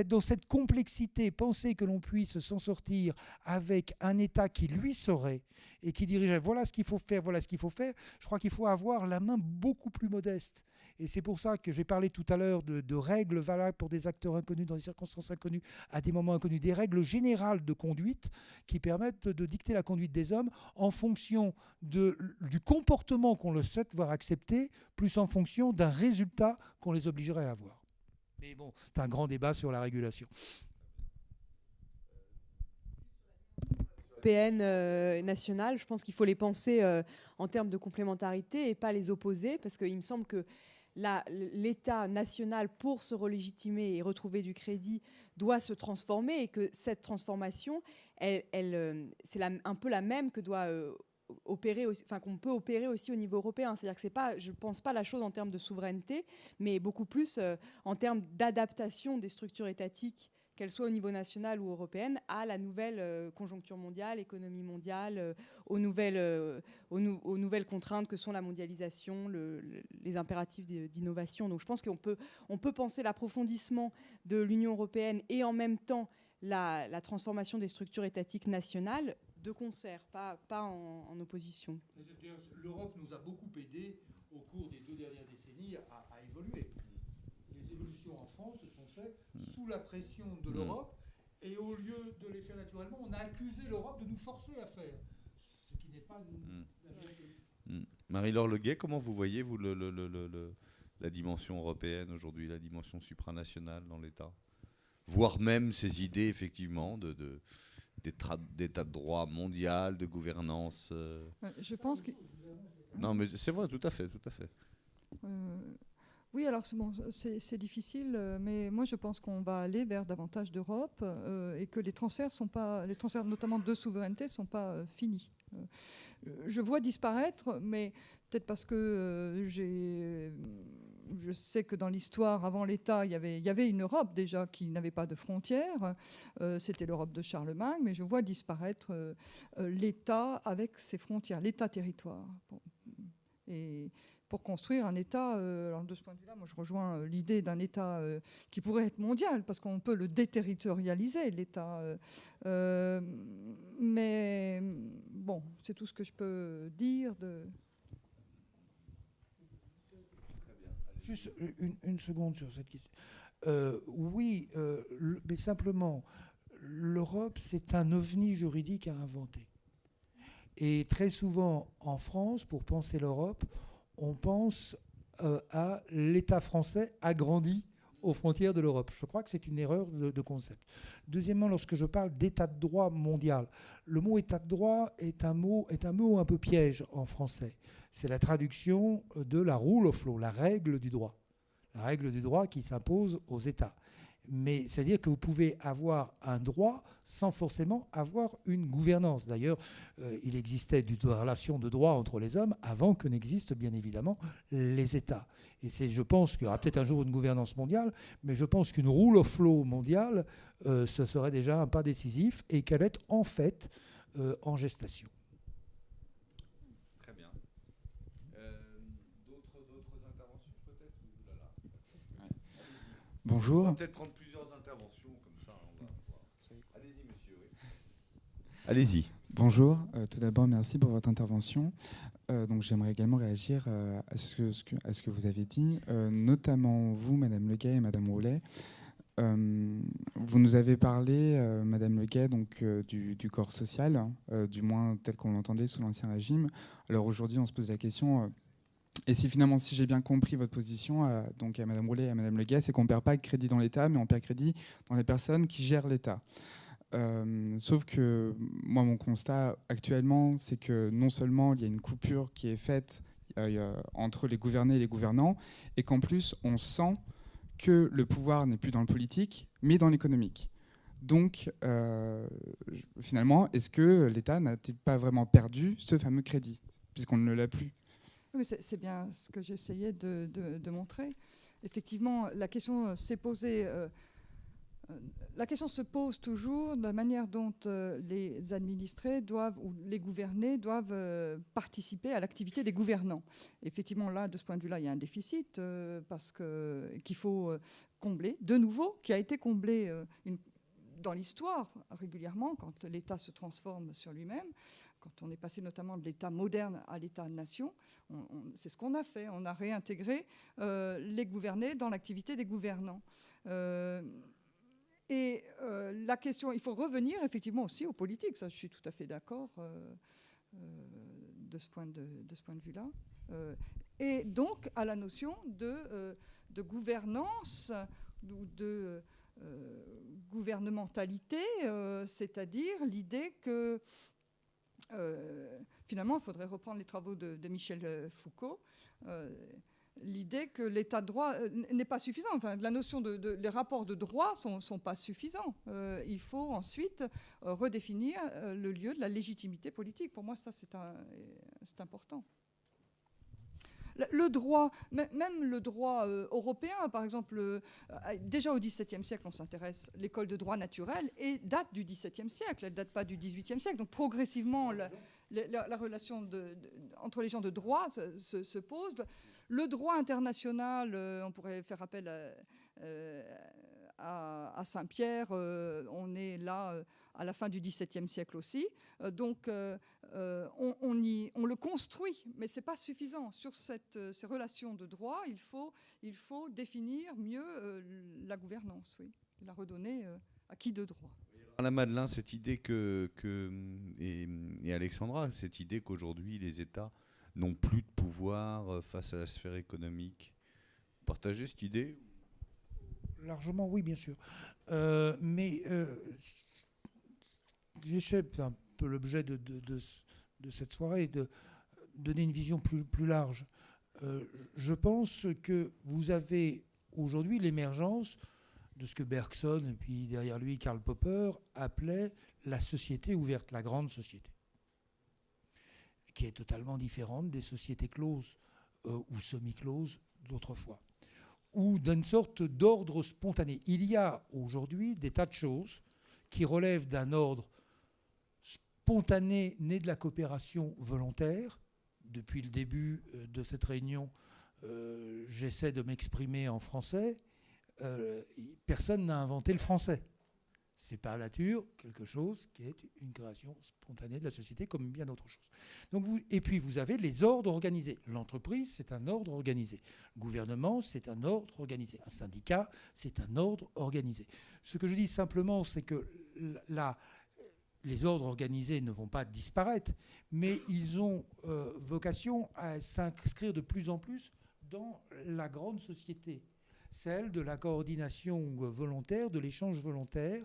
dans cette complexité, penser que l'on puisse s'en sortir avec un État qui lui saurait et qui dirigerait, voilà ce qu'il faut faire, voilà ce qu'il faut faire, je crois qu'il faut avoir la main beaucoup plus modeste. Et c'est pour ça que j'ai parlé tout à l'heure de règles valables pour des acteurs inconnus, dans des circonstances inconnues, à des moments inconnus, des règles générales de conduite qui permettent de dicter la conduite des hommes en fonction du comportement qu'on le souhaite voir accepter, plus en fonction d'un résultat qu'on les obligerait à avoir. Mais bon, c'est un grand débat sur la régulation. Européenne, nationale, je pense qu'il faut les penser en termes de complémentarité et pas les opposer, parce qu'il me semble que l'État national, pour se relégitimer et retrouver du crédit, doit se transformer, et que cette transformation, c'est un peu la même que doit opérer, qu'on peut opérer aussi au niveau européen. C'est-à-dire que je ne pense pas la chose en termes de souveraineté, mais beaucoup plus en termes d'adaptation des structures étatiques, qu'elles soient au niveau national ou européenne, à la nouvelle conjoncture mondiale, économie mondiale, aux nouvelles contraintes que sont la mondialisation, les impératifs d'innovation. Donc je pense qu'on peut penser l'approfondissement de l'Union européenne et en même temps la transformation des structures étatiques nationales de concert, pas en opposition. L'Europe nous a beaucoup aidés au cours des 2 dernières décennies à évoluer. Les évolutions en France se sont faites sous la pression de l'Europe, et au lieu de les faire naturellement, on a accusé l'Europe de nous forcer à faire, ce qui n'est pas Marie-Laure Leguet, comment vous voyez, vous, la dimension européenne aujourd'hui, la dimension supranationale dans l'État, voire même ces idées, effectivement, d'état de droit mondial, de gouvernance Je pense que... Non, mais c'est vrai, tout à fait. Oui, alors c'est difficile, mais moi je pense qu'on va aller vers davantage d'Europe et que les transferts notamment de souveraineté, sont pas finis. Je vois disparaître, mais peut-être parce que je sais que dans l'histoire, avant l'État, il y avait une Europe déjà qui n'avait pas de frontières. C'était l'Europe de Charlemagne, mais je vois disparaître l'État avec ses frontières, l'État-territoire. Bon. Et pour construire un État, alors de ce point de vue-là, moi je rejoins l'idée d'un État qui pourrait être mondial, parce qu'on peut le déterritorialiser, l'État. Mais bon, c'est tout ce que je peux dire de... Juste une seconde sur cette question. Oui, mais simplement, l'Europe, c'est un ovni juridique à inventer. Et très souvent, en France, pour penser l'Europe, on pense à l'État français agrandi aux frontières de l'Europe. Je crois que c'est une erreur de concept. Deuxièmement, lorsque je parle d'état de droit mondial, le mot état de droit est un mot un peu piège en français. C'est la traduction de la rule of law, la règle du droit. La règle du droit qui s'impose aux États. Mais c'est-à-dire que vous pouvez avoir un droit sans forcément avoir une gouvernance. D'ailleurs, il existait des relations de droit entre les hommes avant que n'existent bien évidemment les États. Et je pense qu'il y aura peut-être un jour une gouvernance mondiale, mais je pense qu'une rule of law mondiale, ce serait déjà un pas décisif et qu'elle est en fait en gestation. Très bien. D'autres interventions peut-être? Bonjour. On va peut-être prendre plusieurs interventions comme ça. Allez-y, monsieur. Oui. Allez-y. Bonjour. Tout d'abord, merci pour votre intervention. Donc, j'aimerais également réagir à ce que vous avez dit, notamment vous, Madame Leguet et Madame Roulet. Vous nous avez parlé, Madame Leguet, donc, du corps social, du moins tel qu'on l'entendait sous l'Ancien Régime. Alors aujourd'hui, on se pose la question... Et si finalement, si j'ai bien compris votre position, donc à Mme Roulet et à Mme Leguet, c'est qu'on ne perd pas de crédit dans l'État, mais on perd crédit dans les personnes qui gèrent l'État. Sauf que moi, mon constat actuellement, c'est que non seulement il y a une coupure qui est faite entre les gouvernés et les gouvernants, et qu'en plus, on sent que le pouvoir n'est plus dans le politique, mais dans l'économique. Donc, finalement, est-ce que l'État n'a-t-il pas vraiment perdu ce fameux crédit, puisqu'on ne l'a plus ? Oui, c'est bien ce que j'essayais de montrer. Effectivement, la question s'est posée la question se pose toujours de la manière dont les administrés doivent, ou les gouvernés doivent participer à l'activité des gouvernants. Effectivement, là, de ce point de vue-là, il y a un déficit parce qu'il faut combler, de nouveau, qui a été comblé dans l'histoire régulièrement, quand l'État se transforme sur lui-même, quand on est passé notamment de l'État moderne à l'État-nation, c'est ce qu'on a fait. On a réintégré les gouvernés dans l'activité des gouvernants. La question, il faut revenir effectivement aussi aux politiques, ça je suis tout à fait d'accord de ce point de vue-là. Et donc à la notion de gouvernance ou de gouvernementalité, c'est-à-dire l'idée que finalement, il faudrait reprendre les travaux de Michel Foucault, l'idée que l'état de droit n'est pas suffisant. Enfin, la notion les rapports de droit sont pas suffisants. Il faut ensuite redéfinir le lieu de la légitimité politique. Pour moi, ça, c'est important. Le droit, même le droit européen, par exemple, déjà au XVIIe siècle, on s'intéresse, l'école de droit naturel et date du XVIIe siècle, elle ne date pas du XVIIIe siècle. Donc progressivement, la relation entre les gens de droit se pose. Le droit international, on pourrait faire appel à Saint-Pierre, on est là à la fin du XVIIe siècle aussi. Donc on le construit, mais ce n'est pas suffisant. Sur ces relations de droit, il faut définir mieux la gouvernance, oui, la redonner à qui de droit. Anna Madelin, cette idée et Alexandra, cette idée qu'aujourd'hui les États n'ont plus de pouvoir face à la sphère économique. Vous partagez cette idée ? Largement, oui, bien sûr. Mais j'échappe un peu l'objet de cette soirée, de donner une vision plus large. Je pense que vous avez aujourd'hui l'émergence de ce que Bergson, et puis derrière lui Karl Popper, appelait la société ouverte, la grande société, qui est totalement différente des sociétés closes ou semi-closes d'autrefois, ou d'une sorte d'ordre spontané. Il y a aujourd'hui des tas de choses qui relèvent d'un ordre spontané né de la coopération volontaire. Depuis le début de cette réunion, j'essaie de m'exprimer en français. Personne n'a inventé le français. C'est par nature quelque chose qui est une création spontanée de la société comme bien d'autres choses. Donc et puis vous avez les ordres organisés. L'entreprise, c'est un ordre organisé. Le gouvernement, c'est un ordre organisé. Un syndicat, c'est un ordre organisé. Ce que je dis simplement, c'est que les ordres organisés ne vont pas disparaître, mais ils ont vocation à s'inscrire de plus en plus dans la grande société, celle de la coordination volontaire, de l'échange volontaire.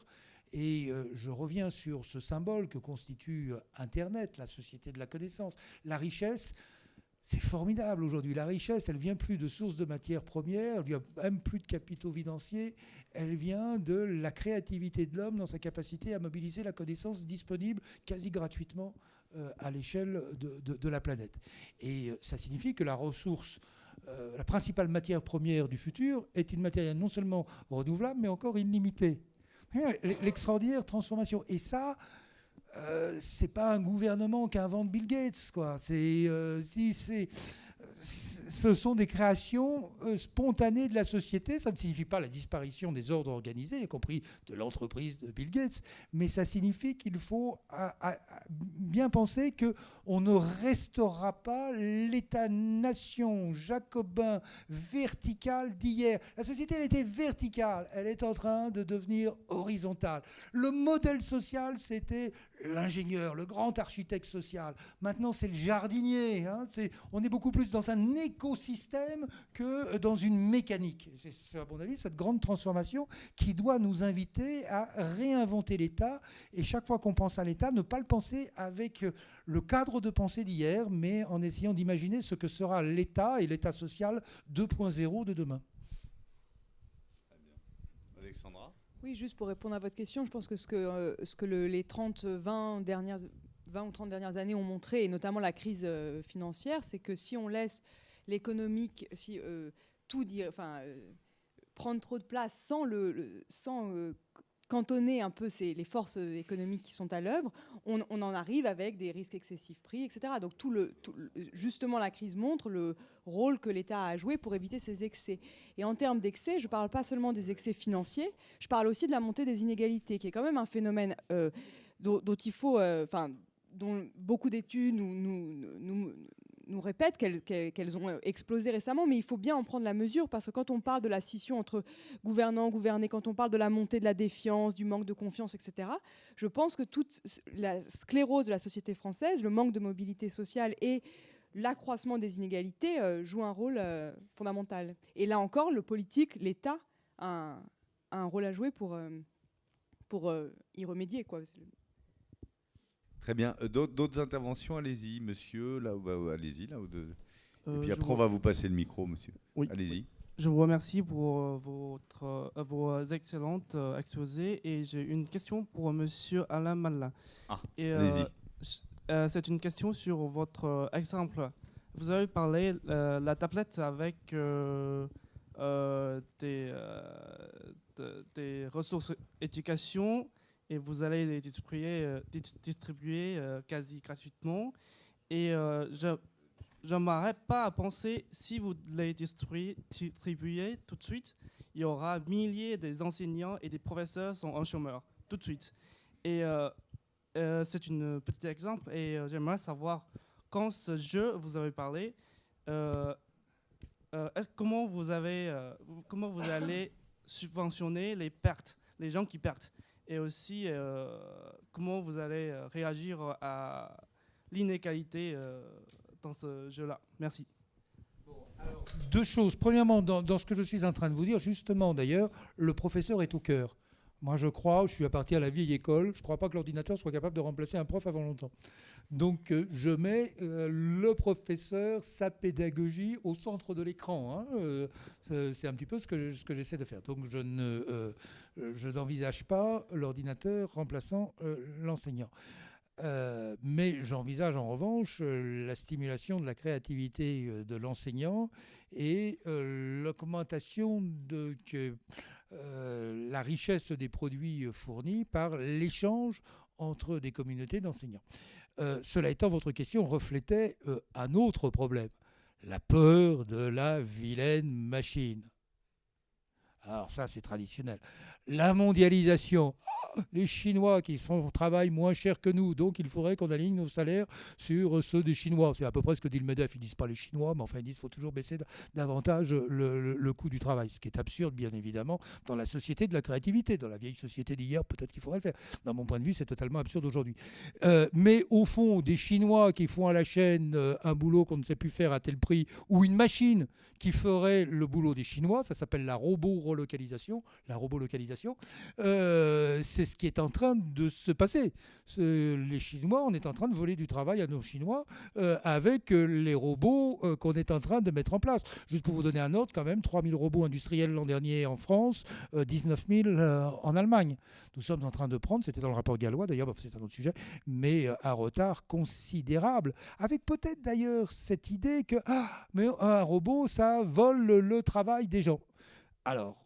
Et je reviens sur ce symbole que constitue Internet, la société de la connaissance. La richesse, c'est formidable aujourd'hui. La richesse, elle vient plus de sources de matières premières, elle vient même plus de capitaux financiers, elle vient de la créativité de l'homme dans sa capacité à mobiliser la connaissance disponible quasi gratuitement à l'échelle de la planète. Et ça signifie que la ressource, la principale matière première du futur est une matière non seulement renouvelable, mais encore illimitée. L'extraordinaire transformation. Et ça, c'est pas un gouvernement qu'invente Bill Gates, quoi. Ce sont des créations spontanées de la société. Ça ne signifie pas la disparition des ordres organisés, y compris de l'entreprise de Bill Gates, mais ça signifie qu'il faut bien penser qu'on ne restaurera pas l'État-nation jacobin vertical d'hier. La société, elle était verticale, elle est en train de devenir horizontale. Le modèle social, c'était l'ingénieur, le grand architecte social. Maintenant, c'est le jardinier. On est beaucoup plus dans un écosystème que dans une mécanique. C'est, à mon avis, cette grande transformation qui doit nous inviter à réinventer l'État. Et chaque fois qu'on pense à l'État, ne pas le penser avec le cadre de pensée d'hier, mais en essayant d'imaginer ce que sera l'État et l'État social 2.0 de demain. Très bien. Alexandra ? Oui, juste pour répondre à votre question, je pense que ce que les 20 ou 30 dernières années ont montré, et notamment la crise financière, c'est que si on laisse l'économique, prendre trop de place sans cantonner un peu les forces économiques qui sont à l'œuvre, on en arrive avec des risques excessifs prix, etc. Donc justement, la crise montre le rôle que l'État a à jouer pour éviter ces excès. Et en termes d'excès, je ne parle pas seulement des excès financiers, je parle aussi de la montée des inégalités, qui est quand même un phénomène dont beaucoup d'études nous répètent qu'elles ont explosé récemment, mais il faut bien en prendre la mesure, parce que quand on parle de la scission entre gouvernants, gouvernés, quand on parle de la montée de la défiance, du manque de confiance, etc., je pense que toute la sclérose de la société française, le manque de mobilité sociale et l'accroissement des inégalités jouent un rôle fondamental. Et là encore, le politique, l'État, a un rôle à jouer pour y remédier, quoi. Très bien. D'autres interventions, allez-y, monsieur. Allez-y. Et puis après, vous- on va vous passer le micro, monsieur. Oui. Allez-y. Je vous remercie pour vos excellentes exposés et j'ai une question pour monsieur Alain Malin. Allez-y. C'est une question sur votre exemple. Vous avez parlé la tablette avec des ressources éducation et vous allez les distribuer quasi gratuitement. Et je n'aimerais pas penser, si vous les distribuez tout de suite, il y aura milliers d'enseignants et des professeurs sont en chômeur, tout de suite. Et c'est un petit exemple et j'aimerais savoir, quand ce jeu, vous avez parlé, comment vous allez subventionner les pertes, les gens qui perdent, et aussi comment vous allez réagir à l'inégalité dans ce jeu-là. Merci. Deux choses. Premièrement, dans ce que je suis en train de vous dire, justement d'ailleurs, le professeur est au cœur. Moi, je suis apparti à la vieille école, je ne crois pas que l'ordinateur soit capable de remplacer un prof avant longtemps. Donc, je mets le professeur, sa pédagogie au centre de l'écran. Hein. C'est un petit peu ce que j'essaie de faire. Donc, je n'envisage pas l'ordinateur remplaçant l'enseignant. Mais j'envisage en revanche la stimulation de la créativité de l'enseignant et l'augmentation de la richesse des produits fournis par l'échange entre des communautés d'enseignants. Cela étant, votre question reflétait un autre problème, la peur de la vilaine machine. Alors ça, c'est traditionnel. La mondialisation, les Chinois qui travaillent moins cher que nous, donc il faudrait qu'on aligne nos salaires sur ceux des Chinois. C'est à peu près ce que dit le MEDEF. Ils ne disent pas les Chinois, mais enfin ils disent qu'il faut toujours baisser davantage le coût du travail. Ce qui est absurde, bien évidemment, dans la société de la créativité. Dans la vieille société d'hier, peut-être qu'il faudrait le faire. Dans mon point de vue, c'est totalement absurde aujourd'hui. Mais au fond, des Chinois qui font à la chaîne un boulot qu'on ne sait plus faire à tel prix, ou une machine qui ferait le boulot des Chinois, ça s'appelle la robolocalisation. C'est ce qui est en train de se passer. Les Chinois, on est en train de voler du travail à nos Chinois avec les robots qu'on est en train de mettre en place. Juste pour vous donner un ordre, quand même, 3000 robots industriels l'an dernier en France, 19 000 en Allemagne. Nous sommes en train de prendre, c'était dans le rapport gallois d'ailleurs, c'est un autre sujet, mais un retard considérable. Avec peut-être d'ailleurs cette idée que mais un robot, ça vole le travail des gens. Alors,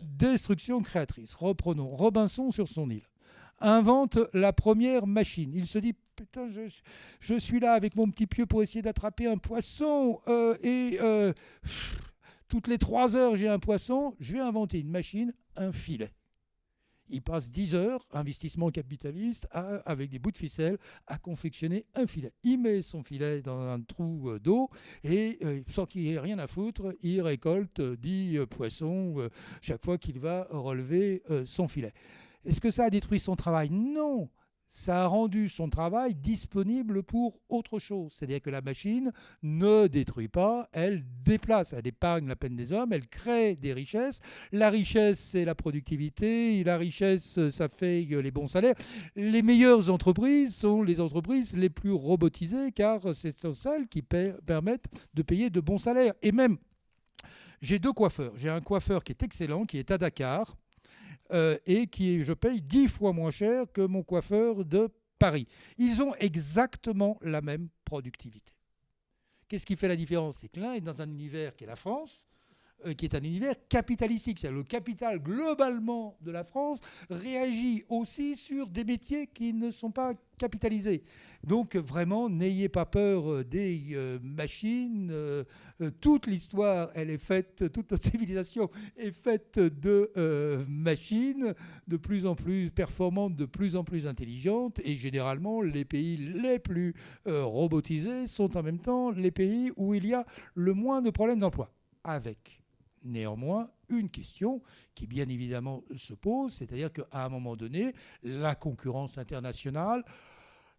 destruction créatrice. Reprenons. Robinson sur son île invente la première machine. Il se dit, putain, je suis là avec mon petit pieu pour essayer d'attraper un poisson toutes les 3 heures j'ai un poisson, je vais inventer une machine, un filet. Il passe 10 heures, investissement capitaliste, avec des bouts de ficelle, à confectionner un filet. Il met son filet dans un trou d'eau et, sans qu'il ait rien à foutre, il récolte 10 poissons chaque fois qu'il va relever son filet. Est-ce que ça a détruit son travail ? Non. Ça a rendu son travail disponible pour autre chose. C'est-à-dire que la machine ne détruit pas, elle déplace, elle épargne la peine des hommes, elle crée des richesses. La richesse, c'est la productivité, la richesse, ça fait les bons salaires. Les meilleures entreprises sont les entreprises les plus robotisées, car ce sont celles qui permettent de payer de bons salaires. Et même, j'ai 2 coiffeurs. J'ai un coiffeur qui est excellent, qui est à Dakar, et je paye 10 fois moins cher que mon coiffeur de Paris. Ils ont exactement la même productivité. Qu'est-ce qui fait la différence ? C'est que l'un est dans un univers qui est la France, qui est un univers capitalistique. C'est-à-dire le capital, globalement, de la France réagit aussi sur des métiers qui ne sont pas capitalisés. Donc, vraiment, n'ayez pas peur des machines. Toute l'histoire, elle est faite, toute notre civilisation est faite de machines de plus en plus performantes, de plus en plus intelligentes. Et généralement, les pays les plus robotisés sont en même temps les pays où il y a le moins de problèmes d'emploi. Avec néanmoins une question qui bien évidemment se pose, c'est-à-dire qu'à un moment donné, la concurrence internationale,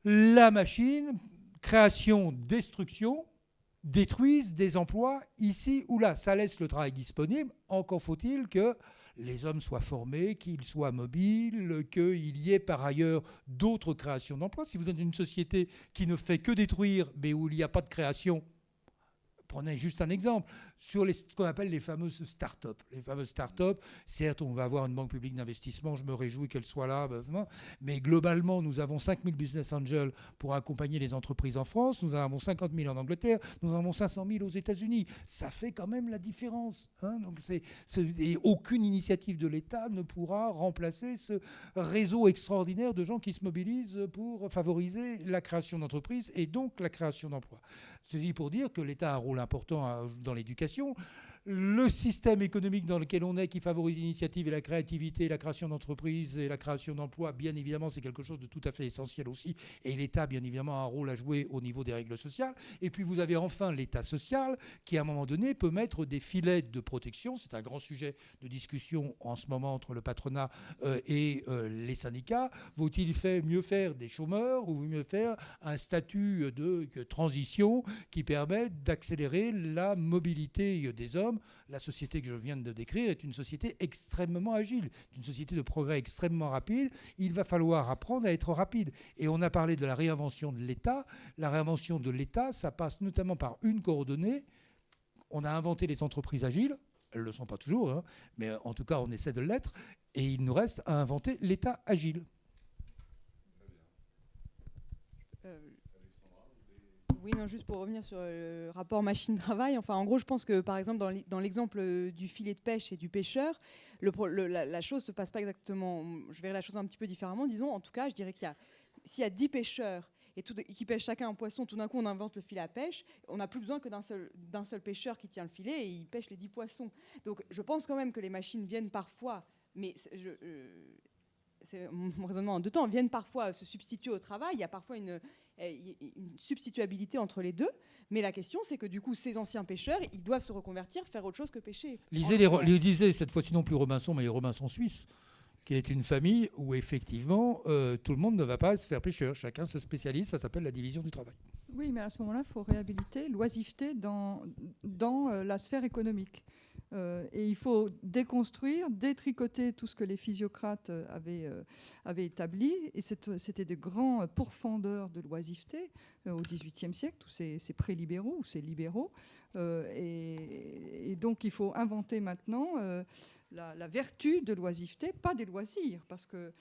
la machine, création, destruction, détruisent des emplois ici ou là. Ça laisse le travail disponible. Encore faut-il que les hommes soient formés, qu'ils soient mobiles, qu'il y ait par ailleurs d'autres créations d'emplois. Si vous êtes une société qui ne fait que détruire, mais où il n'y a pas de création, prenez juste un exemple, sur ce qu'on appelle les fameuses start-up. Les fameuses start-up, certes, on va avoir une banque publique d'investissement, je me réjouis qu'elle soit là, mais globalement, nous avons 5000 business angels pour accompagner les entreprises en France, nous en avons 50 000 en Angleterre, nous en avons 500 000 aux États-Unis. Ça fait quand même la différence. Hein. Donc et aucune initiative de l'État ne pourra remplacer ce réseau extraordinaire de gens qui se mobilisent pour favoriser la création d'entreprises et donc la création d'emplois. Ceci pour dire que l'État a un rôle important dans l'éducation. Le système économique dans lequel on est, qui favorise l'initiative et la créativité, la création d'entreprises et la création d'emplois, bien évidemment, c'est quelque chose de tout à fait essentiel aussi. Et l'État, bien évidemment, a un rôle à jouer au niveau des règles sociales. Et puis, vous avez enfin l'État social qui, à un moment donné, peut mettre des filets de protection. C'est un grand sujet de discussion en ce moment entre le patronat et les syndicats. Vaut-il mieux faire des chômeurs ou mieux faire un statut de transition qui permette d'accélérer la mobilité des hommes? La société que je viens de décrire est une société extrêmement agile, une société de progrès extrêmement rapide. Il va falloir apprendre à être rapide. Et on a parlé de la réinvention de l'État. La réinvention de l'État, ça passe notamment par une coordonnée. On a inventé les entreprises agiles. Elles ne le sont pas toujours, hein, mais en tout cas, on essaie de l'être. Et il nous reste à inventer l'État agile. Oui, non, juste pour revenir sur le rapport machine-travail. Enfin, en gros, je pense que, par exemple, dans l'exemple du filet de pêche et du pêcheur, la chose ne se passe pas exactement... Je verrais la chose un petit peu différemment, disons. En tout cas, je dirais s'il y a 10 pêcheurs et qui pêchent chacun un poisson, tout d'un coup, on invente le filet à pêche, on n'a plus besoin que d'un seul pêcheur qui tient le filet et il pêche les 10 poissons. Donc, je pense quand même que les machines viennent parfois... Mais c'est mon raisonnement en deux temps, viennent parfois se substituer au travail. Il y a parfois une substituabilité entre les deux. Mais la question, c'est que du coup, ces anciens pêcheurs, ils doivent se reconvertir, faire autre chose que pêcher. Lisez cette fois-ci non plus Robinson, mais les Robinson suisses, qui est une famille où effectivement, tout le monde ne va pas se faire pêcheur. Chacun se spécialise, ça s'appelle la division du travail. Oui, mais à ce moment-là, il faut réhabiliter l'oisiveté dans la sphère économique. Et il faut déconstruire, détricoter tout ce que les physiocrates avaient établi. Et c'était des grands pourfendeurs de l'oisiveté au XVIIIe siècle, tous ces pré-libéraux ou ces libéraux. Et donc il faut inventer maintenant la vertu de l'oisiveté, pas des loisirs, parce que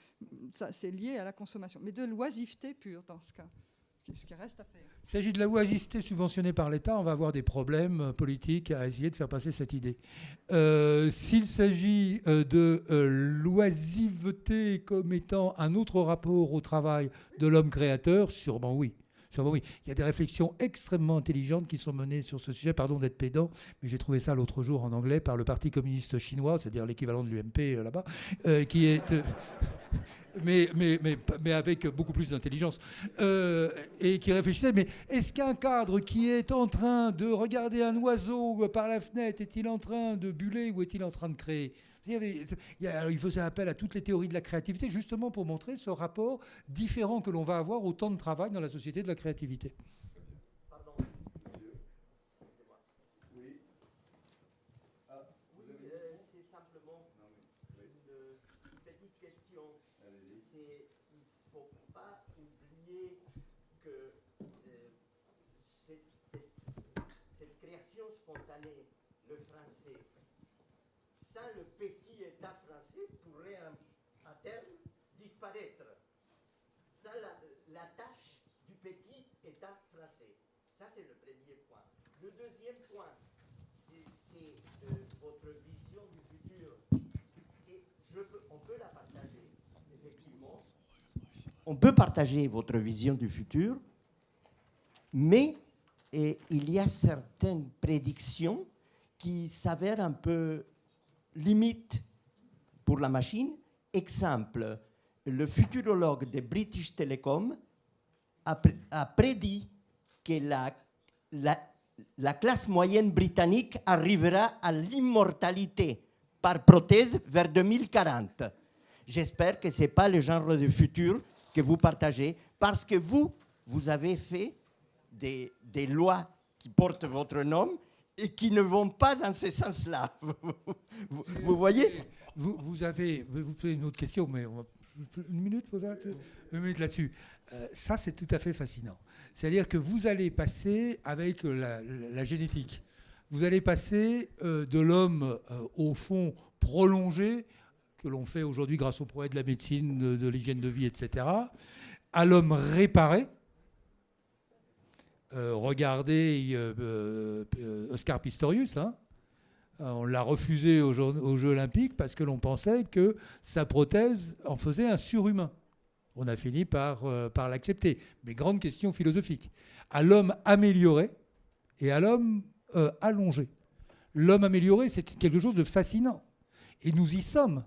ça c'est lié à la consommation, mais de l'oisiveté pure dans ce cas. Ce qui reste à faire. Il s'agit de la oisiveté subventionnée par l'État, on va avoir des problèmes politiques à essayer de faire passer cette idée. S'il s'agit de l'oisiveté comme étant un autre rapport au travail de l'homme créateur, sûrement oui. Sûrement oui. Il y a des réflexions extrêmement intelligentes qui sont menées sur ce sujet. Pardon d'être pédant, mais j'ai trouvé ça l'autre jour en anglais par le Parti communiste chinois, c'est-à-dire l'équivalent de l'UMP là-bas, qui est... mais avec beaucoup plus d'intelligence, et qui réfléchissait, mais est-ce qu'un cadre qui est en train de regarder un oiseau par la fenêtre, est-il en train de buller ou est-il en train de créer ? Il faisait appel à toutes les théories de la créativité, justement pour montrer ce rapport différent que l'on va avoir au temps de travail dans la société de la créativité. Spontanée, le français, ça, le petit État français pourrait à terme disparaître. Ça, la tâche du petit État français. Ça, c'est le premier point. Le deuxième point, c'est votre vision du futur. Et on peut la partager, effectivement. On peut partager votre vision du futur, mais il y a certaines prédictions qui s'avèrent un peu limites pour la machine. Exemple, le futurologue de British Telecom a prédit que la classe moyenne britannique arrivera à l'immortalité par prothèse vers 2040. J'espère que ce n'est pas le genre de futur que vous partagez, parce que vous avez fait des lois qui portent votre nom et qui ne vont pas dans ce sens-là. Vous voyez ? Vous posez une autre question, mais on va, une minute là-dessus. Ça, c'est tout à fait fascinant. C'est-à-dire que vous allez passer avec la génétique. Vous allez passer de l'homme, au fond, prolongé, que l'on fait aujourd'hui grâce aux progrès de la médecine, de l'hygiène de vie, etc., à l'homme réparé. Regardez Oscar Pistorius, hein. On l'a refusé aux Jeux Olympiques parce que l'on pensait que sa prothèse en faisait un surhumain. On a fini par l'accepter. Mais grande question philosophique. À l'homme amélioré et à l'homme allongé. L'homme amélioré, c'est quelque chose de fascinant. Et nous y sommes.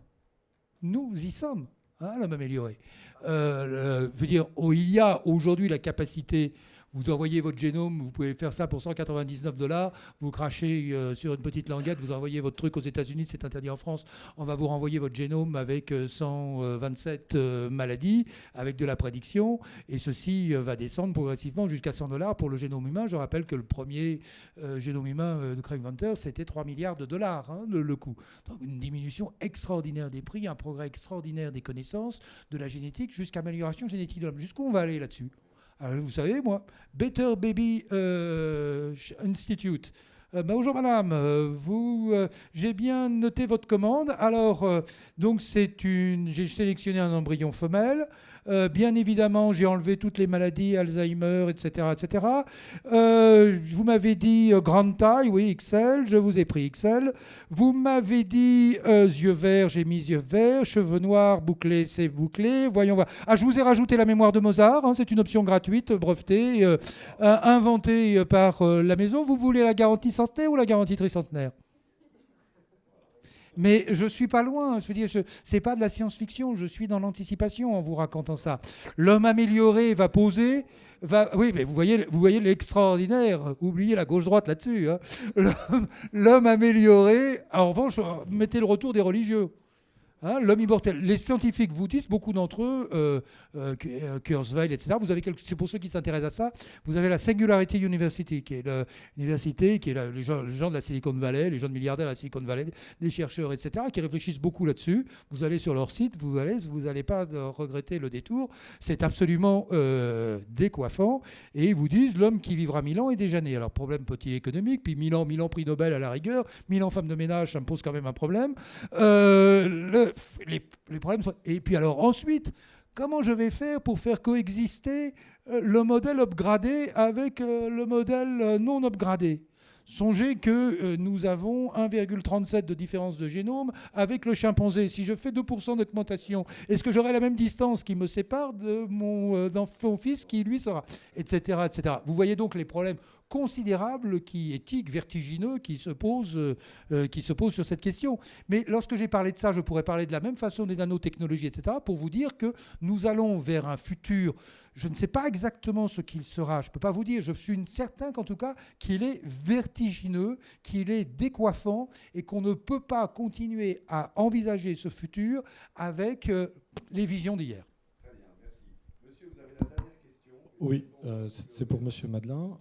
Nous y sommes, hein, l'homme amélioré. Veut dire, il y a aujourd'hui la capacité. Vous envoyez votre génome, vous pouvez faire ça pour $199. Vous crachez sur une petite languette, vous envoyez votre truc aux États-Unis, c'est interdit en France. On va vous renvoyer votre génome avec 127 maladies, avec de la prédiction. Et ceci va descendre progressivement jusqu'à $100 pour le génome humain. Je rappelle que le premier génome humain de Craig Venter, c'était $3 milliards, hein, le coût. Donc une diminution extraordinaire des prix, un progrès extraordinaire des connaissances, de la génétique, jusqu'à l'amélioration génétique de l'homme. Jusqu'où on va aller là-dessus ? Alors, vous savez, moi, Better Baby Institute. Bonjour madame, j'ai bien noté votre commande. Alors, donc j'ai sélectionné un embryon femelle. Bien évidemment, j'ai enlevé toutes les maladies, Alzheimer, etc. etc. Vous m'avez dit grande taille, oui, XL, je vous ai pris XL. Vous m'avez dit yeux verts, j'ai mis yeux verts. Cheveux noirs, bouclés, c'est bouclé. Voyons voir. Ah, je vous ai rajouté la mémoire de Mozart, hein, c'est une option gratuite, brevetée, inventée par la maison. Vous voulez la garantie centenaire ou la garantie tricentenaire ? Mais je ne suis pas loin, je veux dire, c'est pas de la science-fiction, je suis dans l'anticipation en vous racontant ça. L'homme amélioré va poser, oui, mais vous voyez l'extraordinaire, oubliez la gauche-droite là-dessus. Hein. L'homme amélioré, en revanche, mettez le retour des religieux. Hein, l'homme immortel. Les scientifiques vous disent, beaucoup d'entre eux, Kurzweil, etc., c'est pour ceux qui s'intéressent à ça, vous avez la Singularity University, qui est l'université, qui est les gens de la Silicon Valley, les gens de milliardaires de la Silicon Valley, des chercheurs, etc., qui réfléchissent beaucoup là-dessus. Vous allez sur leur site, vous n'allez pas regretter le détour. C'est absolument décoiffant. Et ils vous disent, l'homme qui vivra 1000 ans est déjà né. Alors, problème petit économique, puis 1000 ans prix Nobel à la rigueur, 1000 ans femme de ménage, ça me pose quand même un problème. Les problèmes sont... Et puis alors ensuite, comment je vais faire pour faire coexister le modèle upgradé avec le modèle non upgradé ? Songez que nous avons 1,37 de différence de génome avec le chimpanzé. Si je fais 2% d'augmentation, est-ce que j'aurai la même distance qui me sépare de mon fils qui lui sera, etc., etc. Vous voyez donc les problèmes considérables, éthiques, vertigineux, qui se posent sur cette question. Mais lorsque j'ai parlé de ça, je pourrais parler de la même façon des nanotechnologies, etc., pour vous dire que nous allons vers un futur. Je ne sais pas exactement ce qu'il sera, je ne peux pas vous dire, je suis certain qu'en tout cas qu'il est vertigineux, qu'il est décoiffant et qu'on ne peut pas continuer à envisager ce futur avec les visions d'hier. Très bien, merci. Monsieur, vous avez la dernière question. Oui, c'est pour Monsieur Madelin.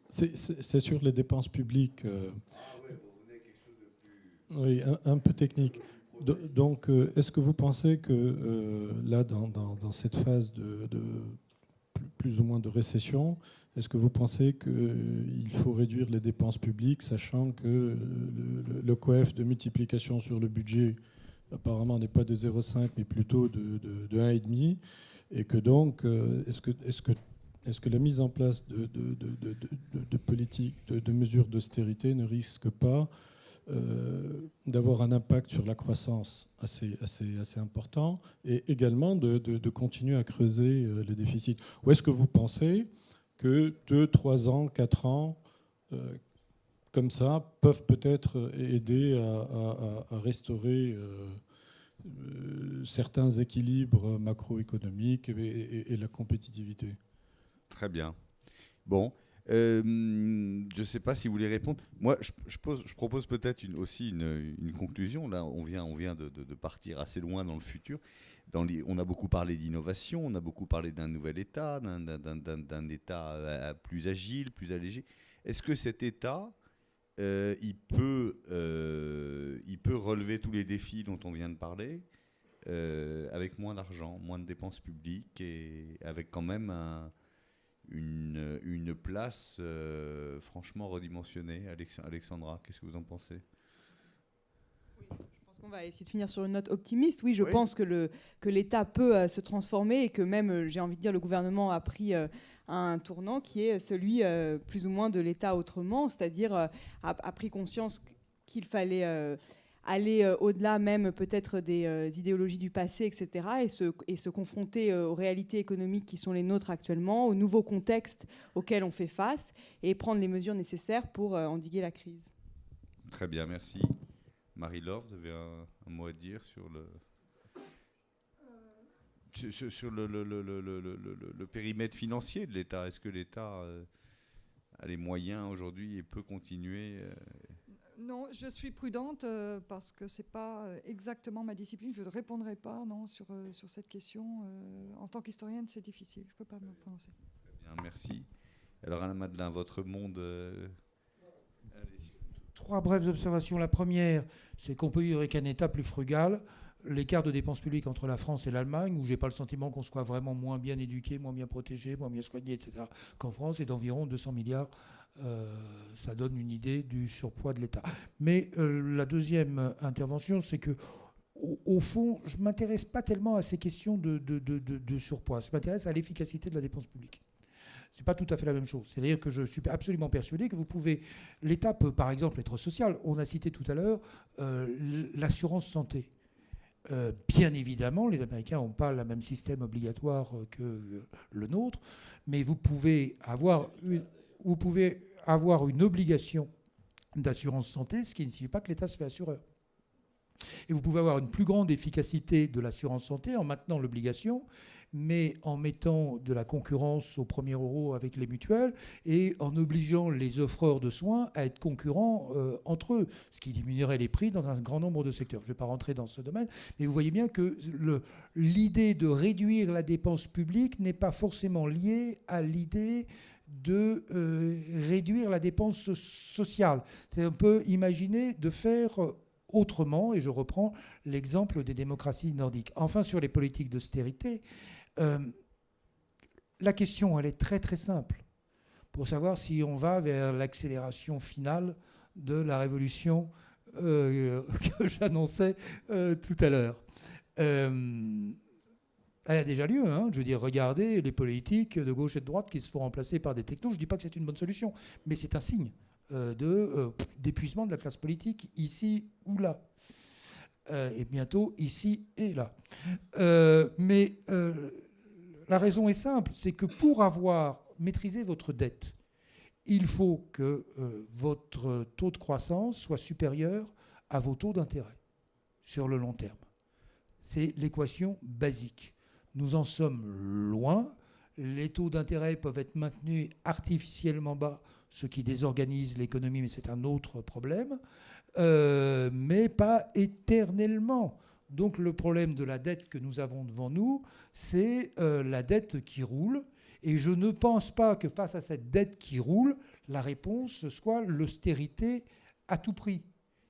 C'est sur les dépenses publiques. Ah ouais, vous venez quelque chose de plus... Oui, un peu technique. Donc, est-ce que vous pensez que là, dans cette phase de plus ou moins de récession, est-ce que vous pensez qu'il faut réduire les dépenses publiques, sachant que le coef de multiplication sur le budget apparemment n'est pas de 0,5 mais plutôt de 1,5, et que donc, est-ce que est-ce que la mise en place de politiques, de mesures d'austérité ne risque pas d'avoir un impact sur la croissance assez important, et également de continuer à creuser les déficits? Ou est-ce que vous pensez que 2, 3 ans, 4 ans, comme ça, peuvent peut-être aider à restaurer certains équilibres macroéconomiques et la compétitivité? Très bien. Bon, je ne sais pas si vous voulez répondre. Moi, je propose peut-être aussi une conclusion. Là, on vient de partir assez loin dans le futur. On a beaucoup parlé d'innovation, on a beaucoup parlé d'un nouvel État, d'un État plus agile, plus allégé. Est-ce que cet État, il peut relever tous les défis dont on vient de parler avec moins d'argent, moins de dépenses publiques, et avec quand même une place franchement redimensionnée? Alexandra, qu'est-ce que vous en pensez? Je pense qu'on va essayer de finir sur une note optimiste. Oui, je Oui. pense que l'État peut se transformer, et que même, j'ai envie de dire, le gouvernement a pris un tournant qui est celui plus ou moins de l'État autrement, c'est-à-dire a pris conscience qu'il fallait aller au-delà même peut-être des idéologies du passé, etc., et se confronter aux réalités économiques qui sont les nôtres actuellement, aux nouveaux contextes auxquels on fait face, et prendre les mesures nécessaires pour endiguer la crise. Très bien, merci. Marie-Laure, vous avez un mot à dire sur le périmètre financier de l'État? Est-ce que l'État a les moyens aujourd'hui et peut continuer Non, je suis prudente parce que ce n'est pas exactement ma discipline. Je ne répondrai pas sur cette question. En tant qu'historienne, c'est difficile. Je ne peux pas me prononcer. Très bien, merci. Alors, Alain Madelin, votre monde... allez-y. 3 brèves observations. La première, c'est qu'on peut vivre avec un État plus frugal. L'écart de dépenses publiques entre la France et l'Allemagne, où je n'ai pas le sentiment qu'on soit vraiment moins bien éduqué, moins bien protégé, moins bien soigné, etc., qu'en France, est d'environ 200 milliards. Ça donne une idée du surpoids de l'État. Mais la deuxième intervention, c'est que, au fond, je ne m'intéresse pas tellement à ces questions de surpoids. Je m'intéresse à l'efficacité de la dépense publique. Ce n'est pas tout à fait la même chose. C'est-à-dire que je suis absolument persuadé que l'État peut, par exemple, être social. On a cité tout à l'heure l'assurance santé. Bien évidemment, les Américains n'ont pas le même système obligatoire que le nôtre, mais vous pouvez avoir une obligation d'assurance santé, ce qui ne signifie pas que l'État se fait assureur. Et vous pouvez avoir une plus grande efficacité de l'assurance santé en maintenant l'obligation, mais en mettant de la concurrence au premier euro avec les mutuelles et en obligeant les offreurs de soins à être concurrents entre eux, ce qui diminuerait les prix dans un grand nombre de secteurs. Je ne vais pas rentrer dans ce domaine, mais vous voyez bien que l'idée de réduire la dépense publique n'est pas forcément liée à l'idée de réduire la dépense sociale. On peut imaginer de faire autrement, et je reprends l'exemple des démocraties nordiques. Enfin, sur les politiques d'austérité, la question, elle est très très simple, pour savoir si on va vers l'accélération finale de la révolution que j'annonçais tout à l'heure. Elle a déjà lieu, je veux dire, regardez les politiques de gauche et de droite qui se font remplacer par des technos. Je ne dis pas que c'est une bonne solution, mais c'est un signe d'épuisement de la classe politique ici ou là. Et bientôt ici et là. Mais la raison est simple, c'est que pour avoir maîtrisé votre dette, il faut que votre taux de croissance soit supérieur à vos taux d'intérêt sur le long terme. C'est l'équation basique. Nous en sommes loin. Les taux d'intérêt peuvent être maintenus artificiellement bas, ce qui désorganise l'économie, mais c'est un autre problème, mais pas éternellement. Donc le problème de la dette que nous avons devant nous, c'est la dette qui roule. Et je ne pense pas que face à cette dette qui roule, la réponse soit l'austérité à tout prix.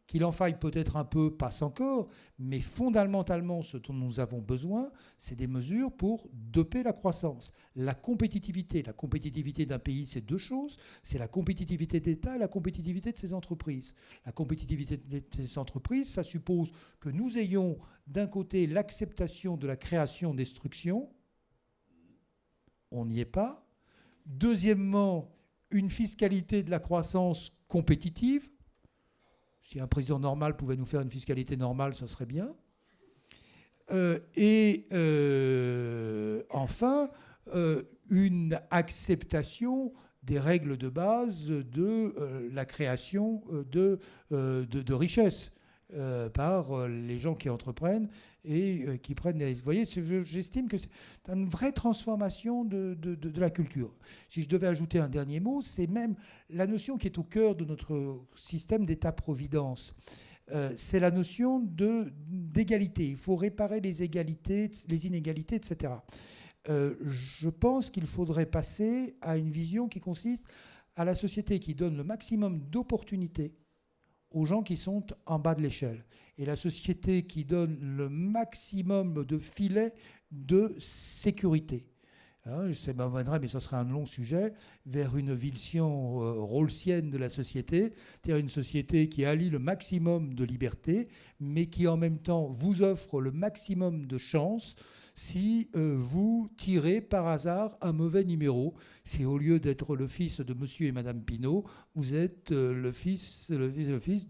Qu'il en faille peut-être un peu, passe encore, mais fondamentalement, ce dont nous avons besoin, c'est des mesures pour doper la croissance. La compétitivité d'un pays, c'est 2 choses. C'est la compétitivité d'État et la compétitivité de ses entreprises. La compétitivité des entreprises, ça suppose que nous ayons d'un côté l'acceptation de la création-destruction. On n'y est pas. Deuxièmement, une fiscalité de la croissance compétitive. Si un président normal pouvait nous faire une fiscalité normale, ce serait bien. Enfin, une acceptation des règles de base de la création de richesses par les gens qui entreprennent et qui prennent des risques. Vous voyez, j'estime que c'est une vraie transformation de la culture. Si je devais ajouter un dernier mot, c'est même la notion qui est au cœur de notre système d'État-providence. C'est la notion d'égalité. Il faut réparer les inégalités, etc. Je pense qu'il faudrait passer à une vision qui consiste à la société qui donne le maximum d'opportunités aux gens qui sont en bas de l'échelle, et la société qui donne le maximum de filets de sécurité. Ça m'amènerait, mais ça serait un long sujet, vers une vision rawlsienne de la société, c'est-à-dire une société qui allie le maximum de liberté, mais qui en même temps vous offre le maximum de chances si vous tirez par hasard un mauvais numéro, si au lieu d'être le fils de monsieur et madame Pinault, vous êtes le fils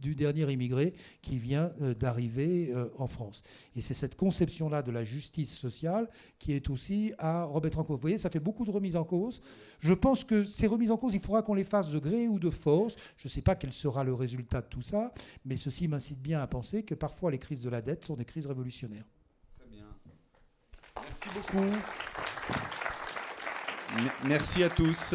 du dernier immigré qui vient d'arriver en France. Et c'est cette conception-là de la justice sociale qui est aussi à remettre en cause. Vous voyez, ça fait beaucoup de remises en cause. Je pense que ces remises en cause, il faudra qu'on les fasse de gré ou de force. Je ne sais pas quel sera le résultat de tout ça, mais ceci m'incite bien à penser que parfois les crises de la dette sont des crises révolutionnaires. Merci beaucoup. Merci à tous.